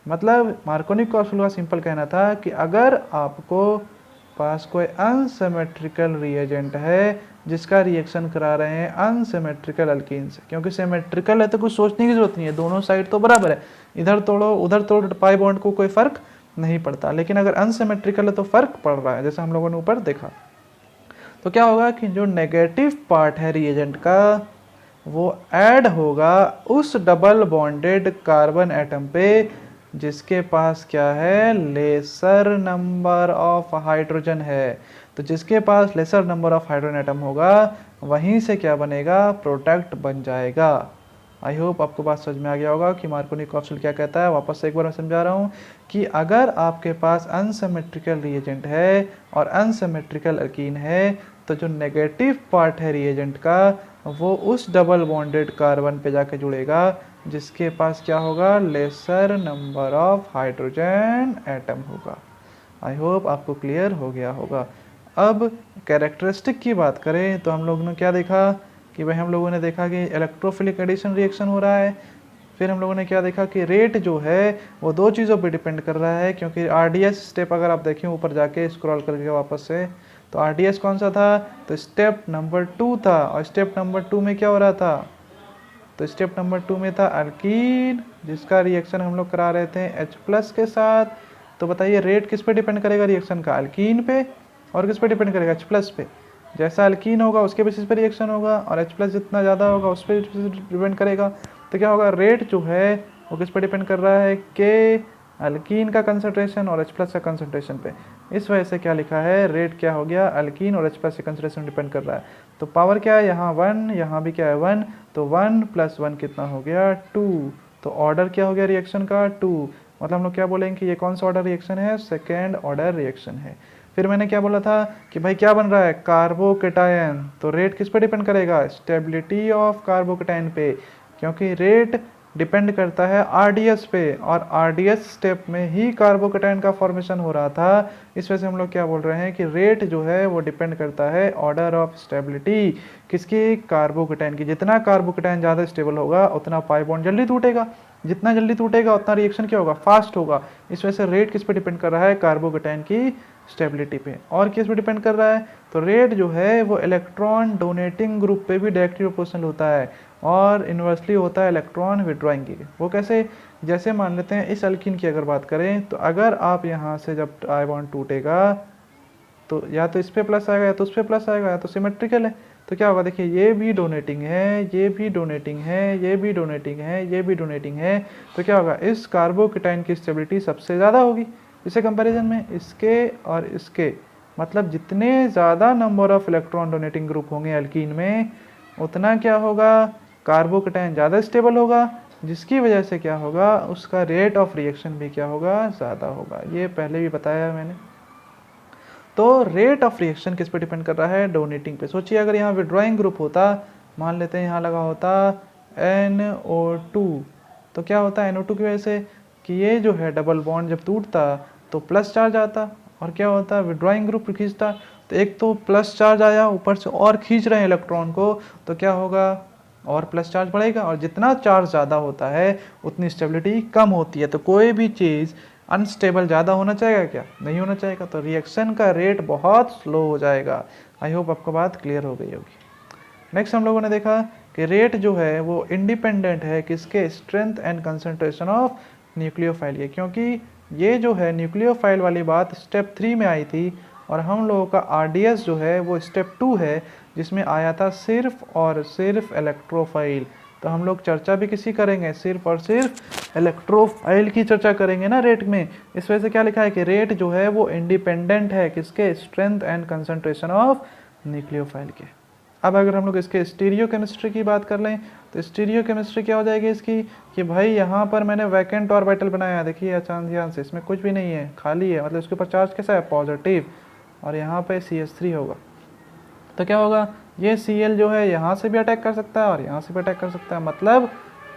मतलब मार्कोनी-कॉप्स रूल का सिंपल कहना था कि अगर आपको पास कोई अनसिमेट्रिकल रिएजेंट है जिसका रिएक्शन करा रहे हैं अनसिमेट्रिकल अल्कीन से, क्योंकि सिमेट्रिकल है तो कुछ सोचने की जरूरत नहीं है, दोनों साइड तो बराबर है, इधर तोड़ो उधर तोड़ो, पाई बॉन्ड को कोई फर्क नहीं पड़ता। लेकिन अगर अनसिमेट्रिकल है तो फर्क पड़ रहा है, जैसे हम लोगों ने ऊपर देखा। तो क्या होगा कि जो नेगेटिव पार्ट है रिएजेंट का वो ऐड होगा उस डबल बॉन्डेड कार्बन एटम पे जिसके पास क्या है, लेसर नंबर ऑफ हाइड्रोजन है। तो जिसके पास lesser number of hydrogen atom होगा वहीं से क्या बनेगा, प्रोडक्ट बन जाएगा। आई होप आपको बात समझ में आ गया होगा कि मार्कोनी-कॉप्स रूल क्या कहता है। वापस से एक बार मैं समझा रहा हूँ कि अगर आपके पास अनसिमेट्रिकल रिएजेंट है और अनसिमेट्रिकल अल्कीन है, तो जो नेगेटिव पार्ट है रिएजेंट का वो उस डबल बॉन्डेड कार्बन पे जाके जुड़ेगा जिसके पास क्या होगा, lesser number of hydrogen atom होगा। आई होप आपको क्लियर हो गया होगा। अब कैरेक्टरिस्टिक की बात करें तो हम लोगों ने क्या देखा कि भाई हम लोगों ने देखा कि इलेक्ट्रोफिलिक एडिशन रिएक्शन हो रहा है। फिर हम लोगों ने क्या देखा कि रेट जो है वो दो चीज़ों पे डिपेंड कर रहा है, क्योंकि RDS स्टेप अगर आप देखें ऊपर जाके स्क्रॉल करके वापस से, तो RDS कौन सा था, तो स्टेप नंबर 2 था। और स्टेप नंबर 2 में क्या हो रहा था, तो स्टेप नंबर 2 में था अल्कीन जिसका रिएक्शन हम लोग करा रहे थे H+ के साथ। तो बताइए रेट किस पे डिपेंड करेगा रिएक्शन का, अल्कीन पे और किस पे डिपेंड करेगा, H+ पे। जैसा अल्कीन होगा उसके बेसिस पे रिएक्शन होगा, और H+ जितना ज़्यादा होगा उस पर डिपेंड करेगा। तो क्या होगा, रेट जो है वो किस पे डिपेंड कर रहा है, के अल्कीन का कंसंट्रेशन और H+ का कंसंट्रेशन पे। इस वजह से क्या लिखा है, रेट क्या हो गया, अल्कीन और H+ के कंसंट्रेशन डिपेंड कर रहा है। तो पावर क्या है, यहाँ 1, यहाँ भी क्या है 1, तो 1 + 1 कितना हो गया 2। तो ऑर्डर क्या हो गया रिएक्शन का 2। मतलब हम लोग क्या बोलेंगे कि ये कौन सा ऑर्डर रिएक्शन है, सेकेंड ऑर्डर रिएक्शन है। फिर मैंने क्या बोला था कि भाई क्या बन रहा है, कार्बोकेटायन। तो रेट किस पे डिपेंड करेगा, स्टेबिलिटी ऑफ कार्बोकेटायन पे, क्योंकि रेट डिपेंड करता है आरडीएस पे, और आरडीएस स्टेप में ही कार्बोकेटायन का फॉर्मेशन हो रहा था। इस वजह से हम लोग क्या बोल रहे हैं कि रेट जो है वो डिपेंड करता है ऑर्डर ऑफ स्टेबिलिटी किसकी, कार्बोकेटायन की। जितना कार्बोकेटायन ज़्यादा स्टेबल होगा उतना पाई बॉन्ड जल्दी टूटेगा, जितना जल्दी टूटेगा उतना रिएक्शन क्या होगा, फास्ट होगा। इस वजह से रेट किस पे डिपेंड कर रहा है, कार्बोकेटायन की स्टेबिलिटी पे। और किस पे डिपेंड कर रहा है, तो रेट जो है वो इलेक्ट्रॉन डोनेटिंग ग्रुप पे भी डायरेक्टली प्रोपोर्शनल होता है, और इन्वर्सली होता है इलेक्ट्रॉन विड्रॉइंग की। वो कैसे, जैसे मान लेते हैं इस अल्कीन की अगर बात करें, तो अगर आप यहाँ से जब आई बॉन्ड टूटेगा तो या तो इस पे प्लस आएगा या तो उस पे प्लस आएगा, या तो सिमेट्रिकल है। तो क्या होगा, देखिए ये भी डोनेटिंग है, ये भी डोनेटिंग है, ये भी डोनेटिंग है, ये भी डोनेटिंग है। तो क्या होगा, इस कार्बोकेटायन की स्टेबिलिटी सबसे ज़्यादा होगी इसे कंपैरिजन में, इसके और इसके। मतलब जितने ज़्यादा number of electron donating group होंगे अल्कीन में, उतना क्या होगा, कार्बोकेटायन ज़्यादा स्टेबल होगा, जिसकी वजह से क्या होगा, उसका रेट ऑफ रिएक्शन भी क्या होगा, ज़्यादा होगा। ये पहले भी बताया मैंने। तो रेट ऑफ रिएक्शन किस पे डिपेंड कर रहा है, डोनेटिंग पे। सोचिए अगर यहाँ विड्रॉइंग ग्रुप होता, मान लेते हैं यहाँ लगा होता NO2, तो क्या होता है NO2 की वजह से कि ये जो है डबल बॉन्ड जब टूटता तो प्लस चार्ज आता, और क्या होता, विड्रॉइंग ग्रुप खींचता, तो एक तो प्लस चार्ज आया, ऊपर से और खींच रहे हैं इलेक्ट्रॉन को, तो क्या होगा, और प्लस चार्ज बढ़ेगा, और जितना चार्ज ज़्यादा होता है उतनी स्टेबिलिटी कम होती है। तो कोई भी चीज़ अनस्टेबल ज़्यादा होना चाहेगा क्या, नहीं होना चाहेगा, तो रिएक्शन का रेट बहुत स्लो हो जाएगा। आई होप आपको बात क्लियर हो गई होगी। नेक्स्ट हम लोगों ने देखा कि रेट जो है वो इंडिपेंडेंट है किसके, strength and concentration of nucleophile के, क्योंकि ये जो है न्यूक्लियोफाइल वाली बात स्टेप 3 में आई थी, और हम लोगों का आरडीएस जो है वो स्टेप 2 है, जिसमें आया था सिर्फ और सिर्फ इलेक्ट्रोफाइल। तो हम लोग चर्चा भी किसी करेंगे, सिर्फ और सिर्फ इलेक्ट्रोफाइल की चर्चा करेंगे ना रेट में। इस वजह से क्या लिखा है कि रेट जो है वो इंडिपेंडेंट है किसके, strength and concentration of nucleophile के। अब अगर हम लोग इसके स्टीरियो केमिस्ट्री की बात कर लें, तो स्टीरियो केमिस्ट्री क्या हो जाएगी इसकी, कि भाई यहाँ पर मैंने वैकेंट ऑर्बिटल बनाया, देखिए अच्छा ध्यान से, इसमें कुछ भी नहीं है, खाली है, मतलब इसके ऊपर चार्ज कैसा है, पॉजिटिव, और यहाँ पे CH3 होगा। तो क्या होगा, ये Cl जो है यहाँ से भी अटैक कर सकता है और यहाँ से भी अटैक कर सकता है। मतलब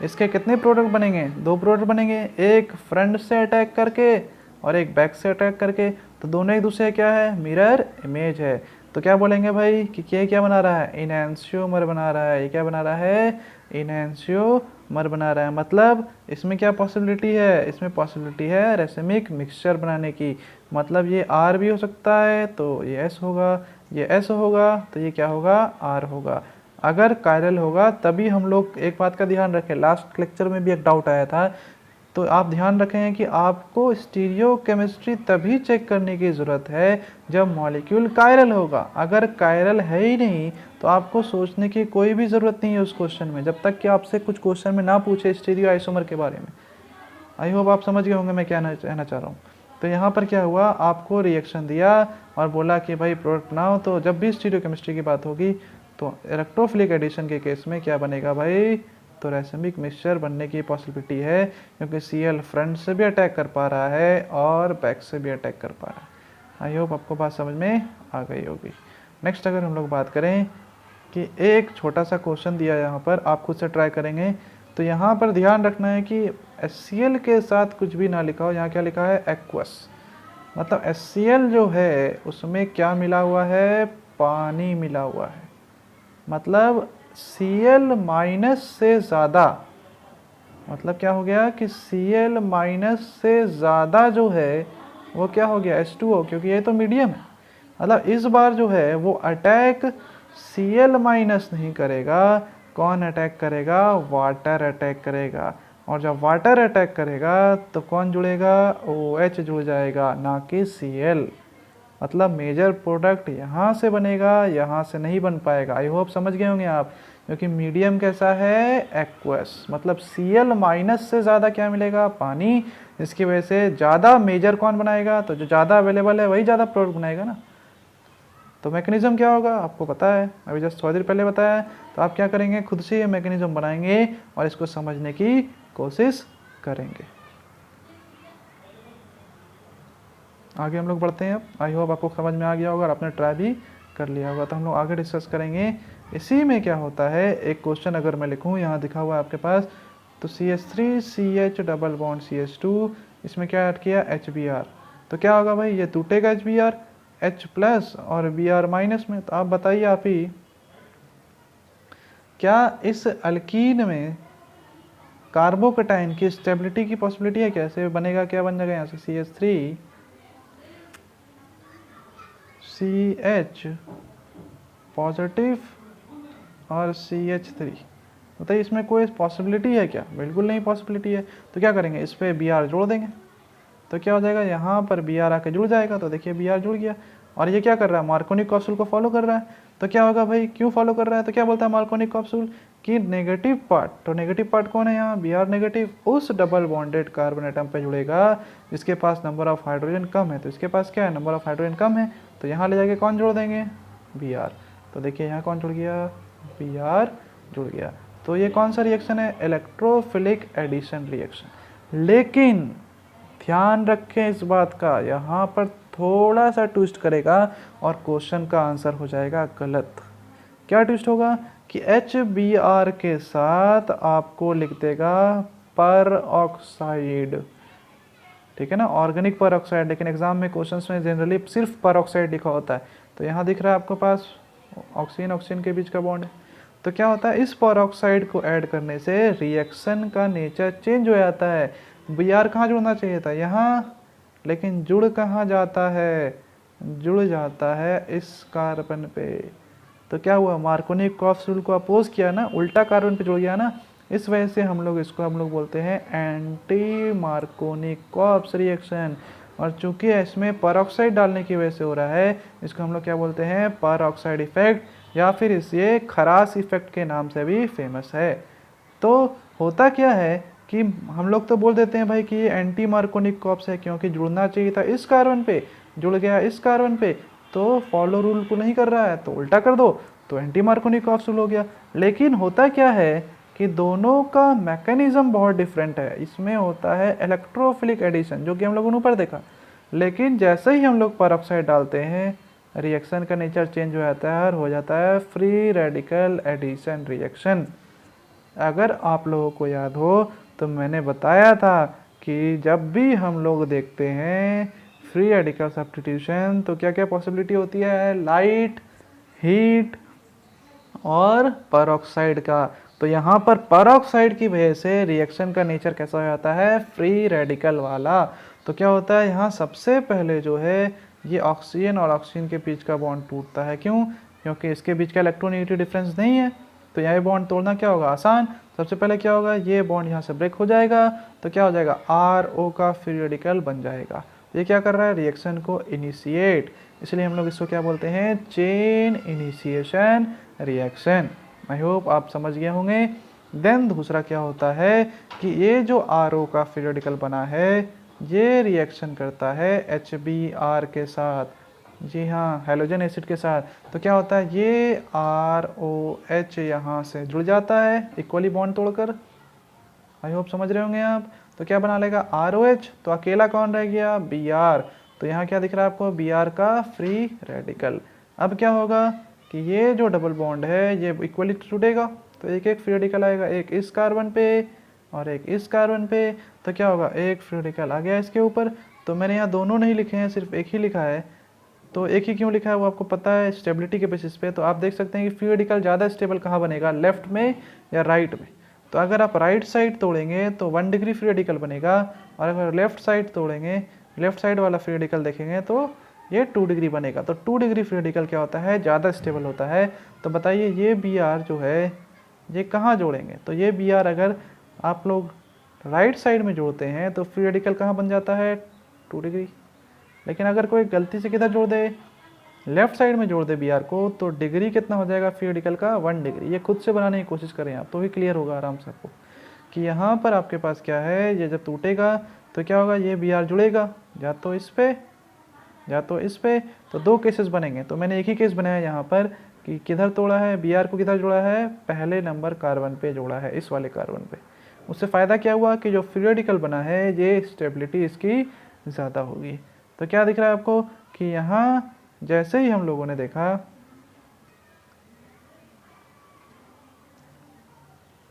इसके कितने प्रोडक्ट बनेंगे, 2 प्रोडक्ट बनेंगे, एक फ्रंट से अटैक करके और एक बैक से अटैक करके। तो दोनों एक दूसरे क्या है, मिरर इमेज है। तो क्या बोलेंगे भाई कि ये क्या बना रहा है, इनैंशियोमर बना रहा है। ये क्या बना रहा है, इनैंशियोमर बना रहा है। मतलब इसमें क्या पॉसिबिलिटी है, इसमें पॉसिबिलिटी है रेसिमिक मिक्सचर बनाने की। मतलब ये R भी हो सकता है तो ये S होगा, ये S होगा तो ये क्या होगा, R होगा। अगर कायरल होगा तभी हम लोग एक बात का ध्यान रखें, लास्ट लेक्चर में भी एक डाउट आया था, तो आप ध्यान रखें कि आपको स्टीरियो केमिस्ट्री तभी चेक करने की ज़रूरत है जब मॉलिक्यूल कायरल होगा। अगर कायरल है ही नहीं तो आपको सोचने की कोई भी ज़रूरत नहीं है उस क्वेश्चन में, जब तक कि आपसे कुछ क्वेश्चन में ना पूछे स्टीरियो आइसोमर के बारे में। आई होप आप समझ गए होंगे मैं क्या कहना चाह रहा हूँ। तो यहाँ पर क्या हुआ, आपको रिएक्शन दिया और बोला कि भाई प्रोडक्ट ना हो, तो जब भी स्टीरियो केमिस्ट्री की बात होगी तो इलेक्ट्रोफिलिक एडिशन के केस में क्या बनेगा भाई, तो रेसिमिक मिक्सचर बनने की पॉसिबिलिटी है, क्योंकि Cl फ्रंट से भी अटैक कर पा रहा है और बैक से भी अटैक कर पा रहा है। आई होप आपको बात समझ में आ गई होगी। नेक्स्ट अगर हम लोग बात करें कि एक छोटा सा क्वेश्चन दिया यहाँ पर, आप खुद से ट्राई करेंगे, तो यहाँ पर ध्यान रखना है कि HCl के साथ कुछ भी ना लिखा हो। यहाँ क्या लिखा है, एक्वस। मतलब HCl जो है उसमें क्या मिला हुआ है, पानी मिला हुआ है। मतलब Cl माइनस से ज़्यादा, मतलब क्या हो गया कि Cl माइनस से ज़्यादा जो है वो क्या हो गया, H2O, क्योंकि ये तो मीडियम है। मतलब इस बार जो है वो अटैक Cl माइनस नहीं करेगा, कौन अटैक करेगा, वाटर अटैक करेगा। और जब वाटर अटैक करेगा तो कौन जुड़ेगा, OH जुड़ जाएगा, ना कि Cl। मतलब मेजर प्रोडक्ट यहाँ से बनेगा, यहाँ से नहीं बन पाएगा। आई होप समझ गए होंगे आप, क्योंकि मीडियम कैसा है, एक्वस, मतलब Cl माइनस से ज़्यादा क्या मिलेगा, पानी। इसकी वजह से ज़्यादा मेजर कौन बनाएगा, तो जो ज़्यादा अवेलेबल है वही ज़्यादा प्रोडक्ट बनाएगा ना। तो मैकेनिज्म क्या होगा आपको पता है, अभी जस्ट थोड़ी देर पहले बताया है। तो आप क्या करेंगे, खुद से ये मैकेनिज्म बनाएंगे और इसको समझने की कोशिश करेंगे। आगे हम लोग बढ़ते हैं। अब आई होप आपको समझ में आ गया होगा और आपने ट्राई भी कर लिया होगा। तो हम लोग आगे डिस्कस करेंगे। इसी में क्या होता है, एक क्वेश्चन अगर मैं लिखूँ, यहाँ दिखा हुआ है आपके पास, तो CH3CH डबल बॉन्ड CH2, इसमें क्या ऐड किया, HBr। तो क्या होगा भाई, ये टूटेगा HBr, H प्लस और Br माइनस में। तो आप बताइए आप ही, क्या इस अल्कीन में कार्बोकटाइन की स्टेबिलिटी की पॉसिबिलिटी है? कैसे बनेगा, क्या बन जाएगा यहाँ से, CH3 CH पॉजिटिव और CH3। बताइए इसमें कोई पॉसिबिलिटी है क्या? बिल्कुल नहीं पॉसिबिलिटी है। तो क्या करेंगे, इस पर Br जोड़ देंगे, तो क्या हो जाएगा, यहाँ पर Br आके जुड़ जाएगा। तो देखिए Br जुड़ गया, और ये क्या कर रहा है, मार्कोनिक कैप्सूल को फॉलो कर रहा है। तो क्या होगा भाई, क्यों फॉलो कर रहा है, तो क्या बोलता है मार्कोनिक कैप्सूल कि नेगेटिव पार्ट, तो नेगेटिव पार्ट कौन है यहाँ, Br नेगेटिव, उस डबल बॉन्डेड कार्बन एटम पे जुड़ेगा जिसके पास नंबर ऑफ हाइड्रोजन कम है। तो इसके पास क्या है, नंबर ऑफ हाइड्रोजन कम है, तो यहाँ ले जाके कौन जोड़ देंगे, Br। तो देखिए यहाँ कौन जुड़ गया, Br जुड़ गया। तो ये कौन सा रिएक्शन है, इलेक्ट्रोफिलिक एडिशन रिएक्शन। लेकिन ध्यान रखें इस बात का, यहाँ पर थोड़ा सा ट्विस्ट करेगा और क्वेश्चन का आंसर हो जाएगा गलत। क्या ट्विस्ट होगा कि HBr के साथ आपको लिख देगा पर ऑक्साइड, ठीक है ना, ऑर्गेनिक पर ऑक्साइड। लेकिन एग्जाम में क्वेश्चंस में जनरली सिर्फ पर ऑक्साइड लिखा होता है। तो यहाँ दिख रहा है आपको पास ऑक्सीजन ऑक्सीजन के बीच का बॉन्ड है। तो क्या होता है, इस पर ऑक्साइड को ऐड करने से रिएक्शन का नेचर चेंज हो जाता है। Br कहाँ जुड़ना चाहिए था, यहाँ, लेकिन जुड़ कहाँ जाता है, जुड़ जाता है इस कार्बन पे। तो क्या हुआ, मार्कोनिक कैप्सूल को अपोज किया ना, उल्टा कार्बन पे जुड़ गया ना। इस वजह से हम लोग बोलते हैं एंटी मार्कोनिक कैप्स रिएक्शन। और चूंकि इसमें परऑक्साइड डालने की वजह से हो रहा है, इसको हम लोग क्या बोलते हैं, परऑक्साइड इफेक्ट, या फिर इसे खरास इफेक्ट के नाम से भी फेमस है। तो होता क्या है कि हम लोग तो बोल देते हैं भाई कि ये एंटी मार्कोनिक कैप्स है, क्योंकि जुड़ना चाहिए था इस कार्बन पे, जुड़ गया इस कार्बन पे, तो फॉलो रूल को नहीं कर रहा है, तो उल्टा कर दो, तो एंटी मार्कोनिक कैप्सूल हो गया। लेकिन होता क्या है कि दोनों का मैकेनिज्म बहुत डिफरेंट है। इसमें होता है इलेक्ट्रोफिलिक एडिशन, जो कि हम लोगों ने ऊपर देखा, लेकिन जैसे ही हम लोग परऑक्साइड डालते हैं, रिएक्शन का नेचर चेंज हो जाता है और हो जाता है फ्री रेडिकल एडिशन रिएक्शन। अगर आप लोगों को याद हो तो मैंने बताया था कि जब भी हम लोग देखते हैं फ्री रेडिकल सब्स्टिट्यूशन, तो क्या क्या पॉसिबिलिटी होती है, लाइट, हीट और परऑक्साइड का। तो यहाँ पर परऑक्साइड की वजह से रिएक्शन का नेचर कैसा हो जाता है, फ्री रेडिकल वाला। तो क्या होता है, यहाँ सबसे पहले जो है ये ऑक्सीजन और ऑक्सीजन के बीच का बॉन्ड टूटता है। क्यों, क्योंकि इसके बीच का इलेक्ट्रोनेगेटिव डिफरेंस नहीं है। तो यहाँ बॉन्ड तोड़ना क्या होगा, आसान। सबसे पहले क्या होगा, ये बॉन्ड यहाँ से ब्रेक हो जाएगा, तो क्या हो जाएगा, RO का फ्री रेडिकल बन जाएगा। ये क्या कर रहा है, रिएक्शन को इनिशिएट, इसलिए हम लोग इसको क्या बोलते हैं, chain initiation reaction. I hope आप समझ गए होंगे। देन दूसरा क्या होता है कि ये जो RO का फ्री रेडिकल बना है, ये रिएक्शन करता है HBr के साथ, जी हाँ, हैलोजन एसिड के साथ। तो क्या होता है, ये ROH यहाँ से जुड़ जाता है इक्वली बॉन्ड तोड़कर। आई होप समझ रहे होंगे आप। तो क्या बना लेगा, ROH, तो अकेला कौन रह गया, Br। तो यहाँ क्या दिख रहा है आपको, Br का फ्री रेडिकल। अब क्या होगा कि ये जो डबल बॉन्ड है ये इक्वली टूटेगा, तो एक एक फ्री रेडिकल आएगा, एक इस कार्बन पे और एक इस कार्बन पे। तो क्या होगा, एक फ्री रेडिकल आ गया इसके ऊपर। तो मैंने यहाँ दोनों नहीं लिखे हैं, सिर्फ एक ही लिखा है। तो एक ही क्यों लिखा है वो आपको पता है, स्टेबिलिटी के बेसिस पे। तो आप देख सकते हैं कि फ्री रेडिकल ज़्यादा स्टेबल कहाँ बनेगा, लेफ्ट में या राइट में। तो अगर आप राइट साइड तोड़ेंगे तो 1 डिग्री फ्री रेडिकल बनेगा, और अगर लेफ्ट साइड तोड़ेंगे, लेफ्ट साइड वाला फ्री रेडिकल देखेंगे तो ये 2 डिग्री बनेगा। तो 2 डिग्री फ्री रेडिकल क्या होता है, ज़्यादा स्टेबल होता है। तो बताइए ये Br जो है ये कहाँ जोड़ेंगे, तो ये Br अगर आप लोग राइट साइड में जोड़ते हैं तो फ्री रेडिकल कहाँ बन जाता है, 2 डिग्री। लेकिन अगर कोई गलती से किधर जोड़ दे, लेफ्ट साइड में जोड़ दे बी आर को, तो डिग्री कितना हो जाएगा फ्री रेडिकल का 1 डिग्री। ये खुद से बनाने की कोशिश करें आप, तो ही क्लियर होगा आराम से आपको कि यहाँ पर आपके पास क्या है। ये जब टूटेगा तो क्या होगा, ये बी आर जुड़ेगा या तो इस पे या तो इस पे, तो 2 केसेस बनेंगे। तो मैंने एक ही केस बनाया यहाँ पर कि किधर तोड़ा है, बी आर को किधर जोड़ा है, पहले नंबर कार्बन पे जोड़ा है, इस वाले कार्बन पे। उससे फ़ायदा क्या हुआ कि जो फ्री रेडिकल बना है ये स्टेबिलिटी इसकी ज़्यादा होगी। तो क्या दिख रहा है आपको कि यहाँ जैसे ही हम लोगों ने देखा,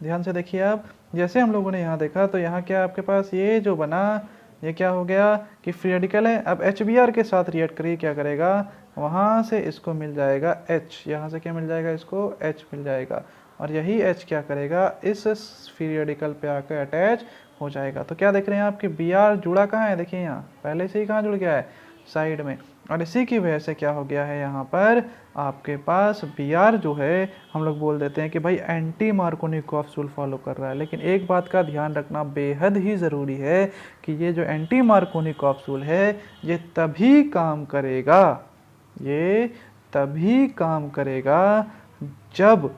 ध्यान से देखिए आप, जैसे हम लोगों ने यहाँ देखा तो यहाँ क्या आपके पास ये जो बना, ये क्या हो गया कि फ्री रेडिकल है। अब एच बी आर के साथ रिएक्ट करिए, क्या करेगा, वहाँ से इसको मिल जाएगा H, यहाँ से क्या मिल जाएगा, इसको H मिल जाएगा, और यही H क्या करेगा, इस फ्री रेडिकल पे आकर अटैच हो जाएगा। तो क्या देख रहे हैं आप कि बी आर जुड़ा कहाँ है, देखिए यहाँ पहले से ही कहाँ जुड़ गया है, साइड में। और इसी की वजह से क्या हो गया है, यहाँ पर आपके पास बी आर जो है हम लोग बोल देते हैं कि भाई एंटी मार्कोनिकॉफ रूल फॉलो कर रहा है। लेकिन एक बात का ध्यान रखना बेहद ही ज़रूरी है कि ये जो एंटी मार्कोनिकॉफ रूल है ये तभी काम करेगा, ये तभी काम करेगा जब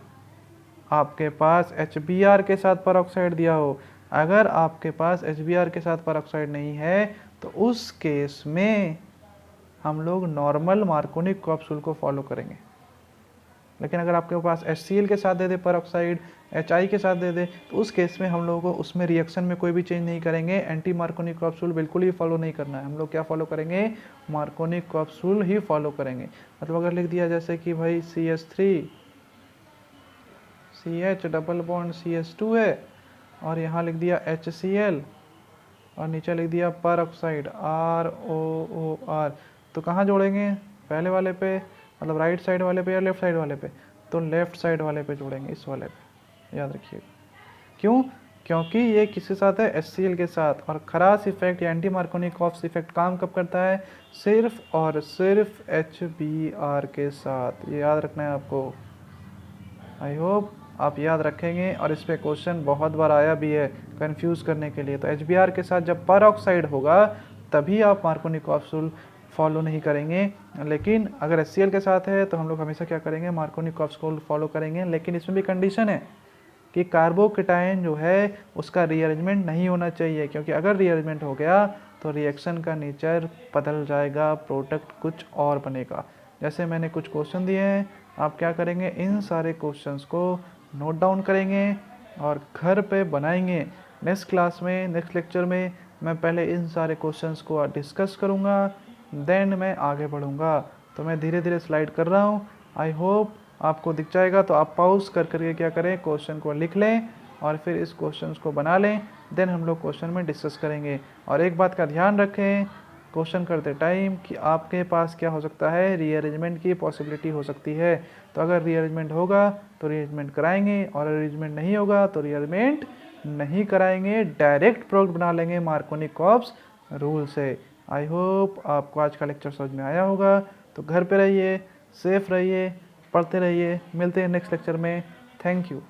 आपके पास HBr के साथ परऑक्साइड दिया हो। अगर आपके पास HBr के साथ परऑक्साइड नहीं है तो उस केस में हम लोग नॉर्मल मार्कोनिकॉफ रूल को फॉलो करेंगे। लेकिन अगर आपके पास HCl के साथ दे दे परऑक्साइड, HI के साथ दे दे, तो उस केस में हम लोगों को उसमें रिएक्शन में कोई भी चेंज नहीं करेंगे, एंटी मार्कोनिकॉफ रूल बिल्कुल ही फॉलो नहीं करना है। हम लोग क्या फॉलो करेंगे, मार्कोनिकॉफ रूल ही फॉलो करेंगे। मतलब अगर लिख दिया जैसे कि भाई CH3 CH double bond CH2 है, और यहाँ लिख दिया HCl, और नीचे लिख दिया परऑक्साइड ROOR, तो कहाँ जोड़ेंगे, पहले वाले पे, मतलब राइट साइड वाले पे या लेफ्ट साइड वाले पे, तो लेफ्ट साइड वाले पे जोड़ेंगे, इस वाले पे, याद रखिए। क्यों, क्योंकि ये किसके साथ है, HCl के साथ। और खरास इफेक्ट या एंटी मार्कोनिकॉफ इफेक्ट काम कब करता है, सिर्फ और सिर्फ HBr के साथ। ये याद रखना है आपको, आई होप आप याद रखेंगे। और इस पे क्वेश्चन बहुत बार आया भी है कंफ्यूज करने के लिए। तो HBr के साथ जब परऑक्साइड होगा तभी आप मार्कोनिकॉफ रूल फॉलो नहीं करेंगे, लेकिन अगर HCl के साथ है तो हम लोग हमेशा क्या करेंगे, मार्कोनिकॉफ रूल फॉलो करेंगे। लेकिन इसमें भी कंडीशन है कि कार्बोकेटायन जो है उसका रीअरेंजमेंट नहीं होना चाहिए, क्योंकि अगर रीअरेंजमेंट हो गया तो रिएक्शन का नेचर बदल जाएगा, प्रोडक्ट कुछ और बनेगा। जैसे मैंने कुछ क्वेश्चन दिए हैं, आप क्या करेंगे, इन सारे क्वेश्चंस को नोट डाउन करेंगे और घर पे बनाएंगे। नेक्स्ट क्लास में, नेक्स्ट लेक्चर में मैं पहले इन सारे क्वेश्चंस को डिस्कस करूँगा, देन मैं आगे बढ़ूँगा। तो मैं धीरे धीरे स्लाइड कर रहा हूँ, आई होप आपको दिख जाएगा। तो आप पॉज कर करके क्या करें, क्वेश्चन को लिख लें और फिर इस क्वेश्चंस को बना लें, देन हम लोग क्वेश्चन में डिस्कस करेंगे। और एक बात का ध्यान रखें क्वेश्चन करते टाइम कि आपके पास क्या हो सकता है, रीअरेंजमेंट की पॉसिबिलिटी हो सकती है। तो अगर रीअरेंजमेंट होगा तो रीअरेंजमेंट कराएंगे, और अरेंजमेंट नहीं होगा तो रीअरेंजमेंट नहीं कराएंगे, डायरेक्ट प्रोडक्ट बना लेंगे मार्कोनिकॉफ रूल से। आई होप आपको आज का लेक्चर समझ में आया होगा। तो घर पे रहिए, सेफ रहिए, पढ़ते रहिए, मिलते हैं नेक्स्ट लेक्चर में। Thank you.